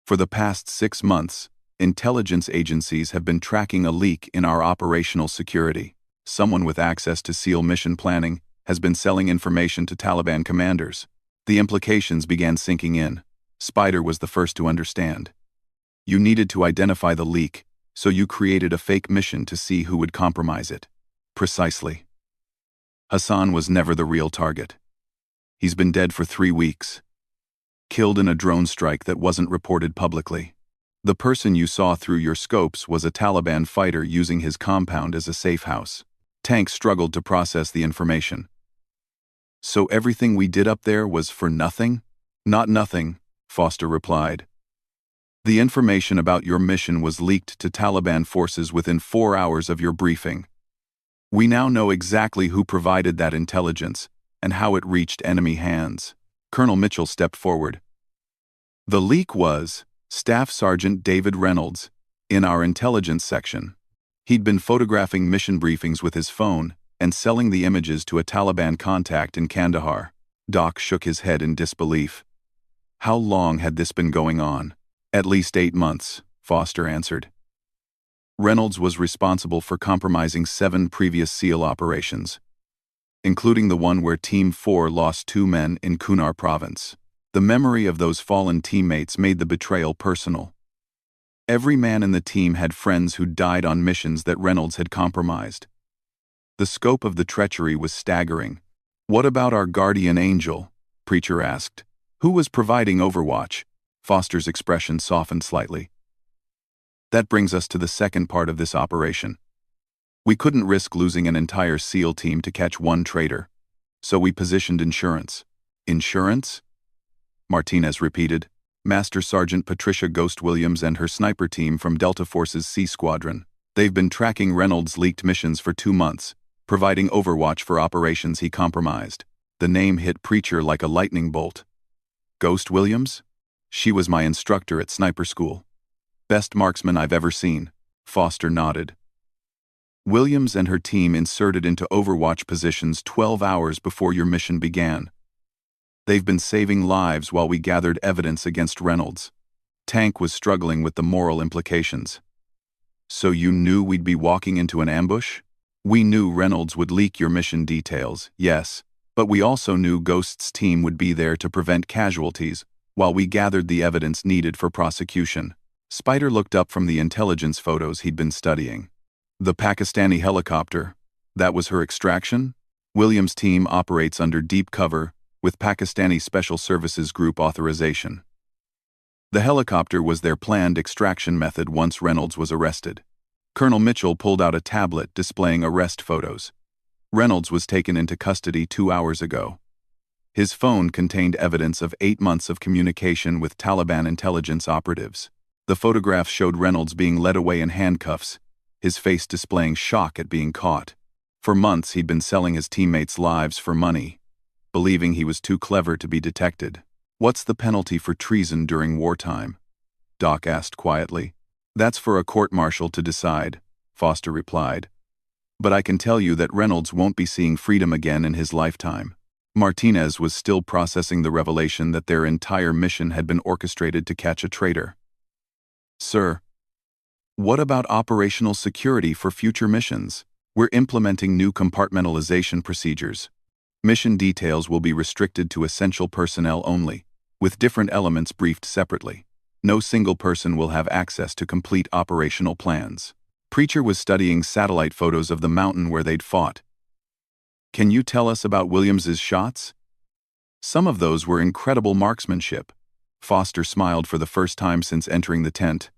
For the past 6 months, intelligence agencies have been tracking a leak in our operational security. Someone with access to SEAL mission planning has been selling information to Taliban commanders." The implications began sinking in. Spider was the first to understand. "You needed to identify the leak, so you created a fake mission to see who would compromise it." "Precisely. Hassan was never the real target. He's been dead for 3 weeks. Killed in a drone strike that wasn't reported publicly. The person you saw through your scopes was a Taliban fighter using his compound as a safe house." Tank struggled to process the information. "So everything we did up there was for nothing?" "Not nothing," Foster replied. "The information about your mission was leaked to Taliban forces within 4 hours of your briefing. We now know exactly who provided that intelligence and how it reached enemy hands." Colonel Mitchell stepped forward. "The leak was Staff Sergeant David Reynolds, in our intelligence section. He'd been photographing mission briefings with his phone and selling the images to a Taliban contact in Kandahar." Doc shook his head in disbelief. "How long had this been going on?" "At least 8 months, Foster answered. "Reynolds was responsible for compromising 7 previous SEAL operations, including the one where Team 4 lost 2 men in Kunar province. The memory of those fallen teammates made the betrayal personal. Every man in the team had friends who died on missions that Reynolds had compromised. The scope of the treachery was staggering." "What about our guardian angel?" Preacher asked. "Who was providing overwatch?" Foster's expression softened slightly. "That brings us to the second part of this operation. We couldn't risk losing an entire SEAL team to catch one traitor, so we positioned insurance." "Insurance?" Martinez repeated. "Master Sergeant Patricia Ghost Williams and her sniper team from Delta Force's C Squadron. They've been tracking Reynolds' leaked missions for 2 months, providing overwatch for operations he compromised." The name hit Preacher like a lightning bolt. "Ghost Williams? She was my instructor at sniper school. Best marksman I've ever seen." Foster nodded. "Williams and her team inserted into overwatch positions 12 hours before your mission began. They've been saving lives while we gathered evidence against Reynolds." Tank was struggling with the moral implications. "So you knew we'd be walking into an ambush?" "We knew Reynolds would leak your mission details, yes, but we also knew Ghost's team would be there to prevent casualties while we gathered the evidence needed for prosecution." Spider looked up from the intelligence photos he'd been studying. "The Pakistani helicopter, that was her extraction?" "Williams' team operates under deep cover with Pakistani Special Services Group authorization. The helicopter was their planned extraction method once Reynolds was arrested." Colonel Mitchell pulled out a tablet displaying arrest photos. "Reynolds was taken into custody 2 hours ago. His phone contained evidence of 8 months of communication with Taliban intelligence operatives. The photographs showed Reynolds being led away in handcuffs, his face displaying shock at being caught. For months he'd been selling his teammates' lives for money, believing he was too clever to be detected. "What's the penalty for treason during wartime?" Doc asked quietly. "That's for a court-martial to decide," Foster replied. "But I can tell you that Reynolds won't be seeing freedom again in his lifetime." Martinez was still processing the revelation that their entire mission had been orchestrated to catch a traitor. "Sir, what about operational security for future missions? We're implementing new compartmentalization procedures. Mission details will be restricted to essential personnel only, with different elements briefed separately. No single person will have access to complete operational plans." Preacher was studying satellite photos of the mountain where they'd fought. "Can you tell us about Williams's shots?" "Some of those were incredible marksmanship." Foster smiled for the first time since entering the tent.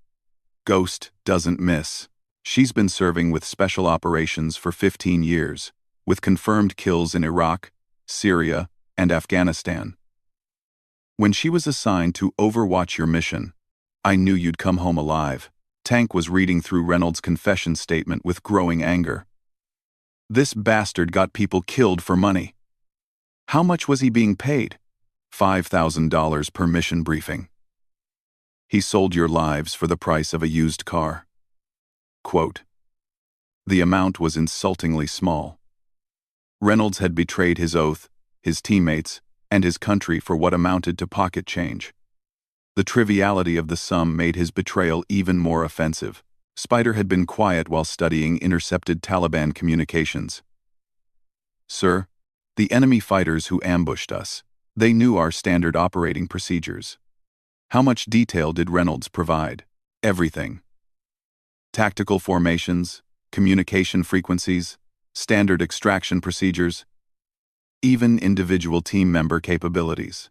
"Ghost doesn't miss. She's been serving with special operations for 15 years, with confirmed kills in Iraq, Syria, and Afghanistan. When she was assigned to overwatch your mission, I knew you'd come home alive." Tank was reading through Reynolds' confession statement with growing anger. "This bastard got people killed for money. How much was he being paid?" $5,000 per mission briefing. "He sold your lives for the price of a used car." Quote. The amount was insultingly small. Reynolds had betrayed his oath, his teammates, and his country for what amounted to pocket change. The triviality of the sum made his betrayal even more offensive. Spider had been quiet while studying intercepted Taliban communications. "Sir, the enemy fighters who ambushed us, they knew our standard operating procedures." "How much detail did Reynolds provide?" "Everything. Tactical formations, communication frequencies, standard extraction procedures, even individual team member capabilities.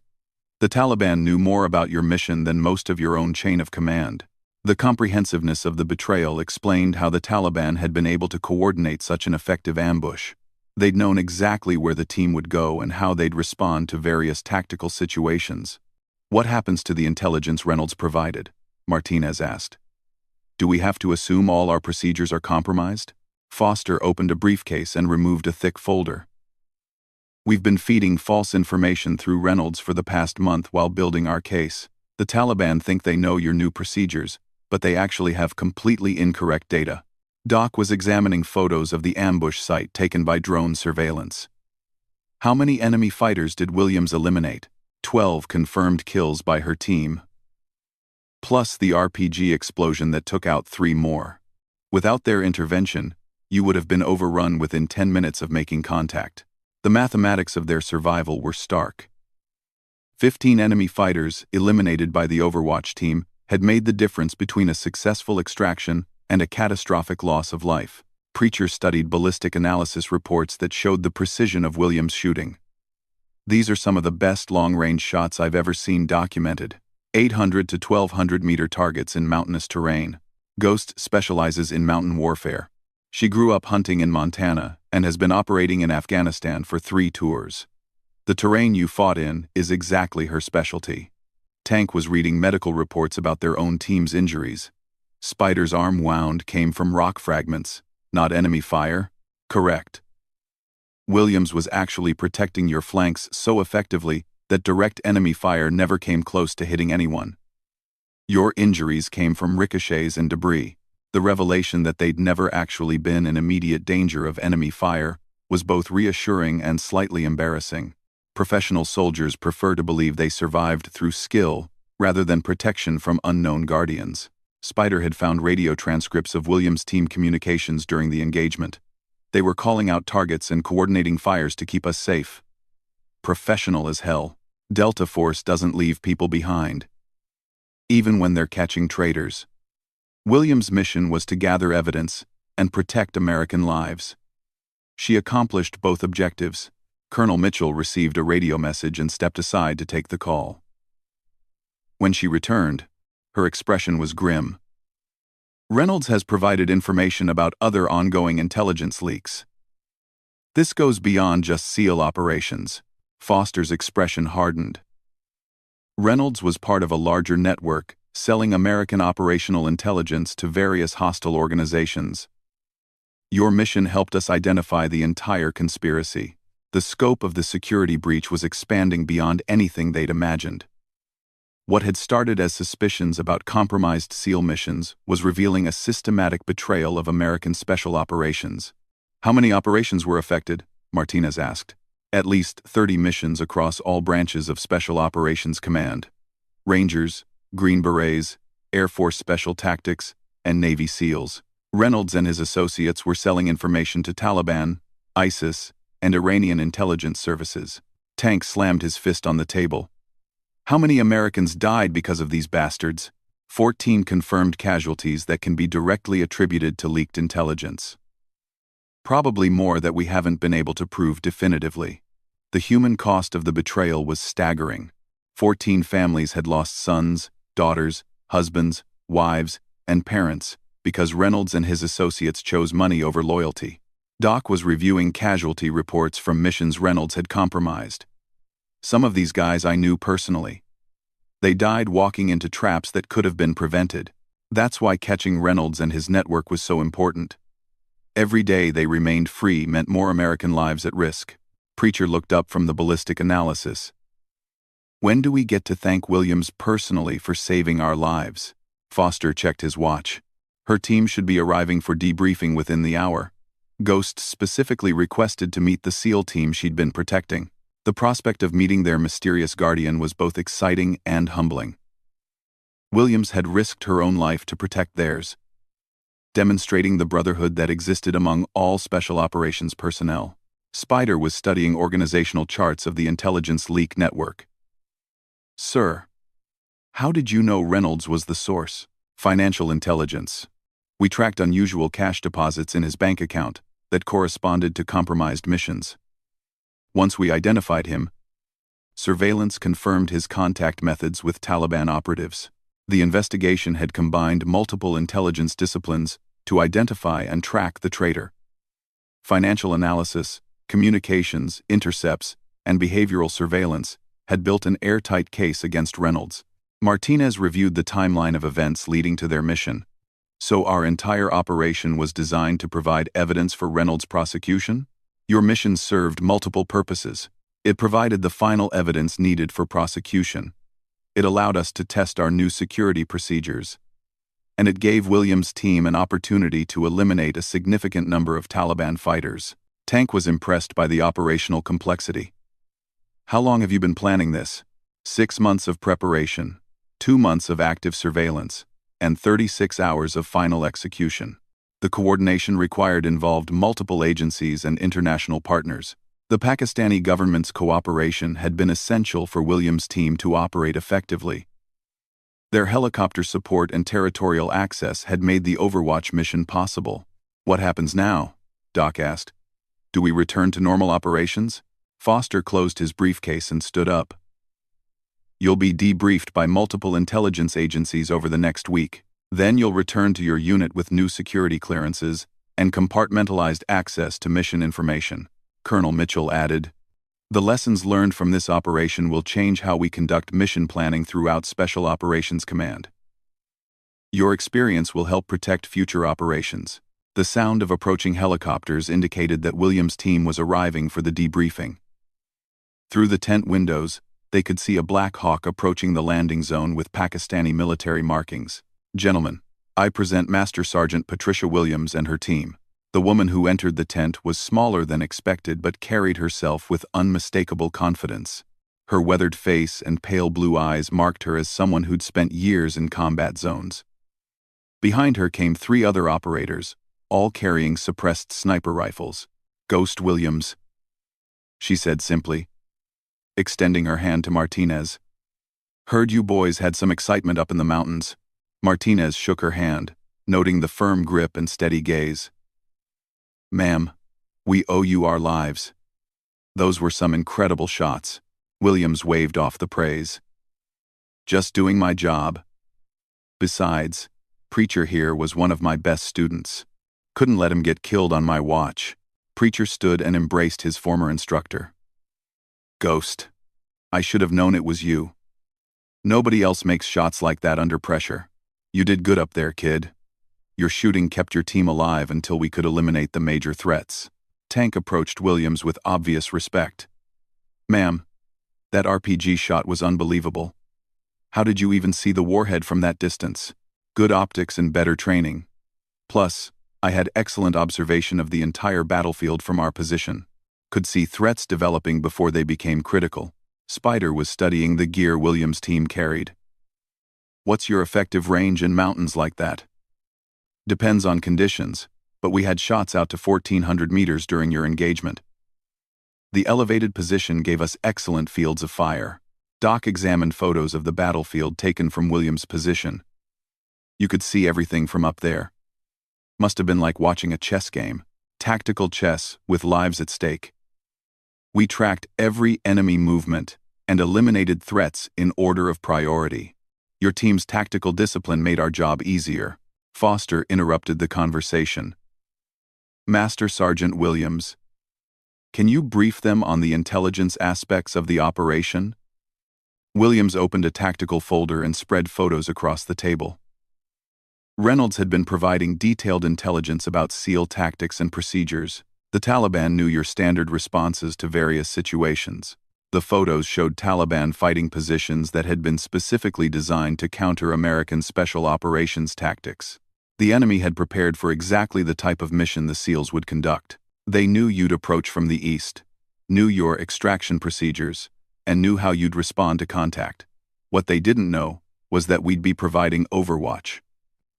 The Taliban knew more about your mission than most of your own chain of command." The comprehensiveness of the betrayal explained how the Taliban had been able to coordinate such an effective ambush. They'd known exactly where the team would go and how they'd respond to various tactical situations. "What happens to the intelligence Reynolds provided?" Martinez asked. "Do we have to assume all our procedures are compromised?" Foster opened a briefcase and removed a thick folder. "We've been feeding false information through Reynolds for the past month while building our case. The Taliban think they know your new procedures, but they actually have completely incorrect data." Doc was examining photos of the ambush site taken by drone surveillance. "How many enemy fighters did Williams eliminate?" 12 confirmed kills by her team, plus the RPG explosion that took out 3 more. Without their intervention, you would have been overrun within 10 minutes of making contact. The mathematics of their survival were stark. 15 enemy fighters, eliminated by the Overwatch team, had made the difference between a successful extraction and a catastrophic loss of life. Preacher studied ballistic analysis reports that showed the precision of Williams' shooting. "These are some of the best long-range shots I've ever seen documented. 800 to 1200 meter targets in mountainous terrain." Ghost specializes in mountain warfare. She grew up hunting in Montana and has been operating in Afghanistan for 3 tours. The terrain you fought in is exactly her specialty. Tank was reading medical reports about their own team's injuries. Spider's arm wound came from rock fragments, not enemy fire. Correct. Williams was actually protecting your flanks so effectively that direct enemy fire never came close to hitting anyone. Your injuries came from ricochets and debris. The revelation that they'd never actually been in immediate danger of enemy fire was both reassuring and slightly embarrassing. Professional soldiers prefer to believe they survived through skill rather than protection from unknown guardians. Spider had found radio transcripts of Williams' team communications during the engagement. They were calling out targets and coordinating fires to keep us safe. Professional as hell. Delta Force doesn't leave people behind, even when they're catching traitors. Williams' mission was to gather evidence and protect American lives. She accomplished both objectives. Colonel Mitchell received a radio message and stepped aside to take the call. When she returned, her expression was grim. "Reynolds has provided information about other ongoing intelligence leaks. This goes beyond just SEAL operations. Foster's expression hardened. Reynolds was part of a larger network, selling American operational intelligence to various hostile organizations. Your mission helped us identify the entire conspiracy. The scope of the security breach was expanding beyond anything they'd imagined. What had started as suspicions about compromised SEAL missions was revealing a systematic betrayal of American special operations. How many operations were affected? Martinez asked. At least 30 missions across all branches of Special Operations Command. Rangers, Green Berets, Air Force Special Tactics, and Navy SEALs. Reynolds and his associates were selling information to Taliban, ISIS, and Iranian intelligence services. Tank slammed his fist on the table. How many Americans died because of these bastards? 14 confirmed casualties that can be directly attributed to leaked intelligence. Probably more that we haven't been able to prove definitively. The human cost of the betrayal was staggering. 14 families had lost sons, daughters, husbands, wives, and parents because Reynolds and his associates chose money over loyalty. Doc was reviewing casualty reports from missions Reynolds had compromised. Some of these guys I knew personally. They died walking into traps that could have been prevented. That's why catching Reynolds and his network was so important. Every day they remained free meant more American lives at risk. Preacher looked up from the ballistic analysis. When do we get to thank Williams personally for saving our lives? Foster checked his watch. Her team should be arriving for debriefing within the hour. Ghost specifically requested to meet the SEAL team she'd been protecting. The prospect of meeting their mysterious guardian was both exciting and humbling. Williams had risked her own life to protect theirs, demonstrating the brotherhood that existed among all special operations personnel. Spider was studying organizational charts of the intelligence leak network. Sir, how did you know Reynolds was the source? Financial intelligence. We tracked unusual cash deposits in his bank account that corresponded to compromised missions. Once we identified him, surveillance confirmed his contact methods with Taliban operatives. The investigation had combined multiple intelligence disciplines to identify and track the traitor. Financial analysis, communications, intercepts, and behavioral surveillance had built an airtight case against Reynolds. Martinez reviewed the timeline of events leading to their mission. So our entire operation was designed to provide evidence for Reynolds' prosecution? Your mission served multiple purposes. It provided the final evidence needed for prosecution. It allowed us to test our new security procedures. And it gave Williams' team an opportunity to eliminate a significant number of Taliban fighters. Tank was impressed by the operational complexity. How long have you been planning this? 6 months of preparation, 2 months of active surveillance, and 36 hours of final execution. The coordination required involved multiple agencies and international partners. The Pakistani government's cooperation had been essential for Williams' team to operate effectively. Their helicopter support and territorial access had made the Overwatch mission possible. What happens now? Doc asked. Do we return to normal operations? Foster closed his briefcase and stood up. You'll be debriefed by multiple intelligence agencies over the next week. Then you'll return to your unit with new security clearances and compartmentalized access to mission information. Colonel Mitchell added, the lessons learned from this operation will change how we conduct mission planning throughout Special Operations Command. Your experience will help protect future operations. The sound of approaching helicopters indicated that Williams' team was arriving for the debriefing. Through the tent windows, they could see a Black Hawk approaching the landing zone with Pakistani military markings. Gentlemen, I present Master Sergeant Patricia Williams and her team. The woman who entered the tent was smaller than expected but carried herself with unmistakable confidence. Her weathered face and pale blue eyes marked her as someone who'd spent years in combat zones. Behind her came 3 other operators, all carrying suppressed sniper rifles. Ghost Williams, she said simply, extending her hand to Martinez. Heard you boys had some excitement up in the mountains. Martinez shook her hand, noting the firm grip and steady gaze. Ma'am, we owe you our lives. Those were some incredible shots. Williams waved off the praise. Just doing my job. Besides, Preacher here was one of my best students. Couldn't let him get killed on my watch. Preacher stood and embraced his former instructor. Ghost. I should have known it was you. Nobody else makes shots like that under pressure. You did good up there, kid. Your shooting kept your team alive until we could eliminate the major threats. Tank approached Williams with obvious respect. Ma'am, that RPG shot was unbelievable. How did you even see the warhead from that distance? Good optics and better training. Plus, I had excellent observation of the entire battlefield from our position. Could see threats developing before they became critical. Spider was studying the gear Williams' team carried. What's your effective range in mountains like that? Depends on conditions, but we had shots out to 1,400 meters during your engagement. The elevated position gave us excellent fields of fire. Doc examined photos of the battlefield taken from Williams' position. You could see everything from up there. Must have been like watching a chess game. Tactical chess with lives at stake. We tracked every enemy movement and eliminated threats in order of priority. Your team's tactical discipline made our job easier. Foster interrupted the conversation. Master Sergeant Williams, can you brief them on the intelligence aspects of the operation? Williams opened a tactical folder and spread photos across the table. Reynolds had been providing detailed intelligence about SEAL tactics and procedures. The Taliban knew your standard responses to various situations. The photos showed Taliban fighting positions that had been specifically designed to counter American special operations tactics. The enemy had prepared for exactly the type of mission the SEALs would conduct. They knew you'd approach from the east, knew your extraction procedures, and knew how you'd respond to contact. What they didn't know was that we'd be providing overwatch.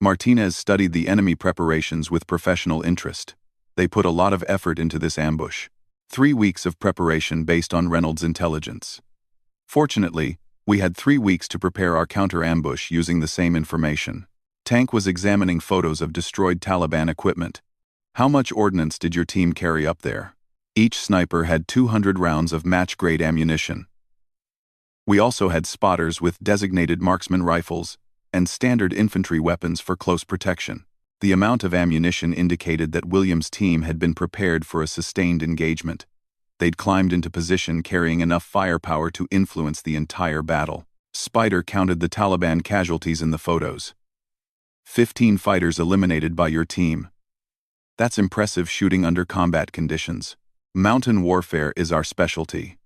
Martinez studied the enemy preparations with professional interest. They put a lot of effort into this ambush. 3 weeks of preparation based on Reynolds' intelligence. Fortunately, we had 3 weeks to prepare our counter-ambush using the same information. Tank was examining photos of destroyed Taliban equipment. How much ordnance did your team carry up there? Each sniper had 200 rounds of match-grade ammunition. We also had spotters with designated marksman rifles and standard infantry weapons for close protection. The amount of ammunition indicated that Williams' team had been prepared for a sustained engagement. They'd climbed into position carrying enough firepower to influence the entire battle. Spider counted the Taliban casualties in the photos. 15 fighters eliminated by your team. That's impressive shooting under combat conditions. Mountain warfare is our specialty.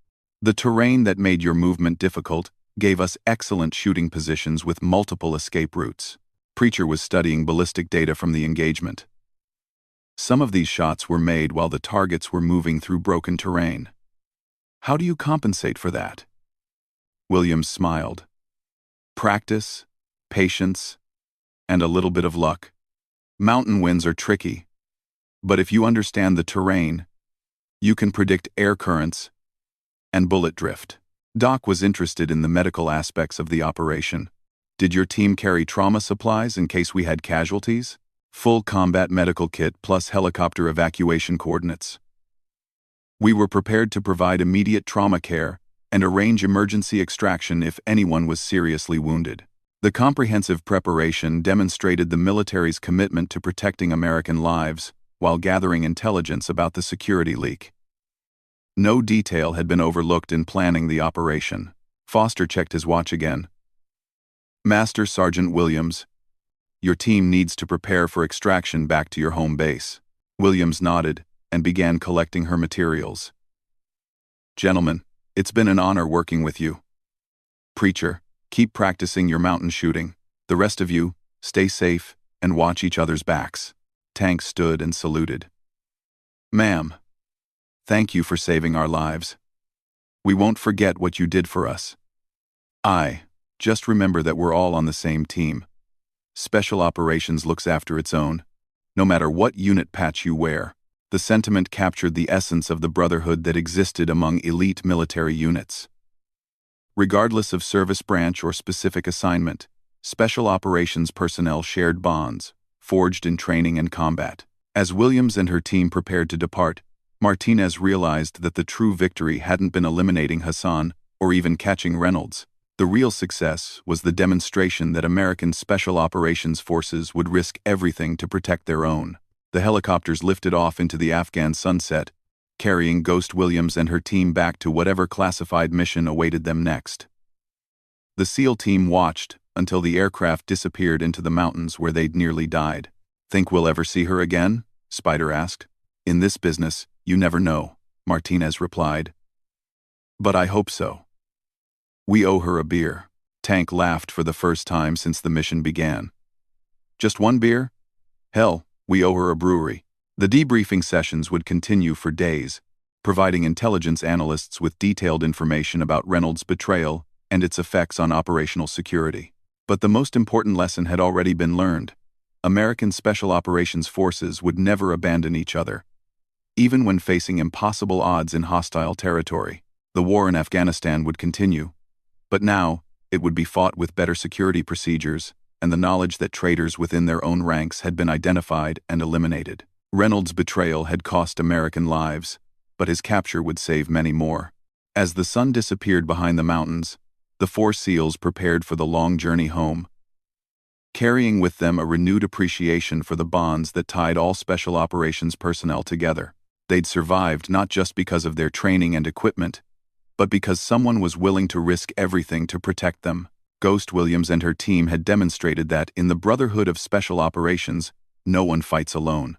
The terrain that made your movement difficult gave us excellent shooting positions with multiple escape routes. Preacher was studying ballistic data from the engagement. Some of these shots were made while the targets were moving through broken terrain. How do you compensate for that? Williams smiled. Practice, patience, and a little bit of luck. Mountain winds are tricky, but if you understand the terrain, you can predict air currents and bullet drift. Doc was interested in the medical aspects of the operation. Did your team carry trauma supplies in case we had casualties? Full combat medical kit plus helicopter evacuation coordinates. We were prepared to provide immediate trauma care and arrange emergency extraction if anyone was seriously wounded. The comprehensive preparation demonstrated the military's commitment to protecting American lives while gathering intelligence about the security leak. No detail had been overlooked in planning the operation. Foster checked his watch again. Master Sergeant Williams, your team needs to prepare for extraction back to your home base. Williams nodded and began collecting her materials. Gentlemen, it's been an honor working with you. Preacher, keep practicing your mountain shooting. The rest of you, stay safe and watch each other's backs. Tank stood and saluted. Ma'am, thank you for saving our lives. We won't forget what you did for us. Just remember that we're all on the same team. Special Operations looks after its own, no matter what unit patch you wear. The sentiment captured the essence of the brotherhood that existed among elite military units. Regardless of service branch or specific assignment, Special Operations personnel shared bonds, forged in training and combat. As Williams and her team prepared to depart, Martinez realized that the true victory hadn't been eliminating Hassan or even catching Reynolds. The real success was the demonstration that American Special Operations forces would risk everything to protect their own. The helicopters lifted off into the Afghan sunset, carrying Ghost Williams and her team back to whatever classified mission awaited them next. The SEAL team watched until the aircraft disappeared into the mountains where they'd nearly died. "Think we'll ever see her again?" Spider asked. "In this business, you never know," Martinez replied. "But I hope so. We owe her a beer." Tank laughed for the first time since the mission began. "Just one beer? Hell, we owe her a brewery." The debriefing sessions would continue for days, providing intelligence analysts with detailed information about Reynolds' betrayal and its effects on operational security. But the most important lesson had already been learned. American Special Operations Forces would never abandon each other, even when facing impossible odds in hostile territory. The war in Afghanistan would continue, but now it would be fought with better security procedures and the knowledge that traitors within their own ranks had been identified and eliminated. Reynolds' betrayal had cost American lives, but his capture would save many more. As the sun disappeared behind the mountains, the 4 SEALs prepared for the long journey home, carrying with them a renewed appreciation for the bonds that tied all special operations personnel together. They'd survived not just because of their training and equipment, but because someone was willing to risk everything to protect them. Ghost Williams and her team had demonstrated that, in the brotherhood of special operations, no one fights alone.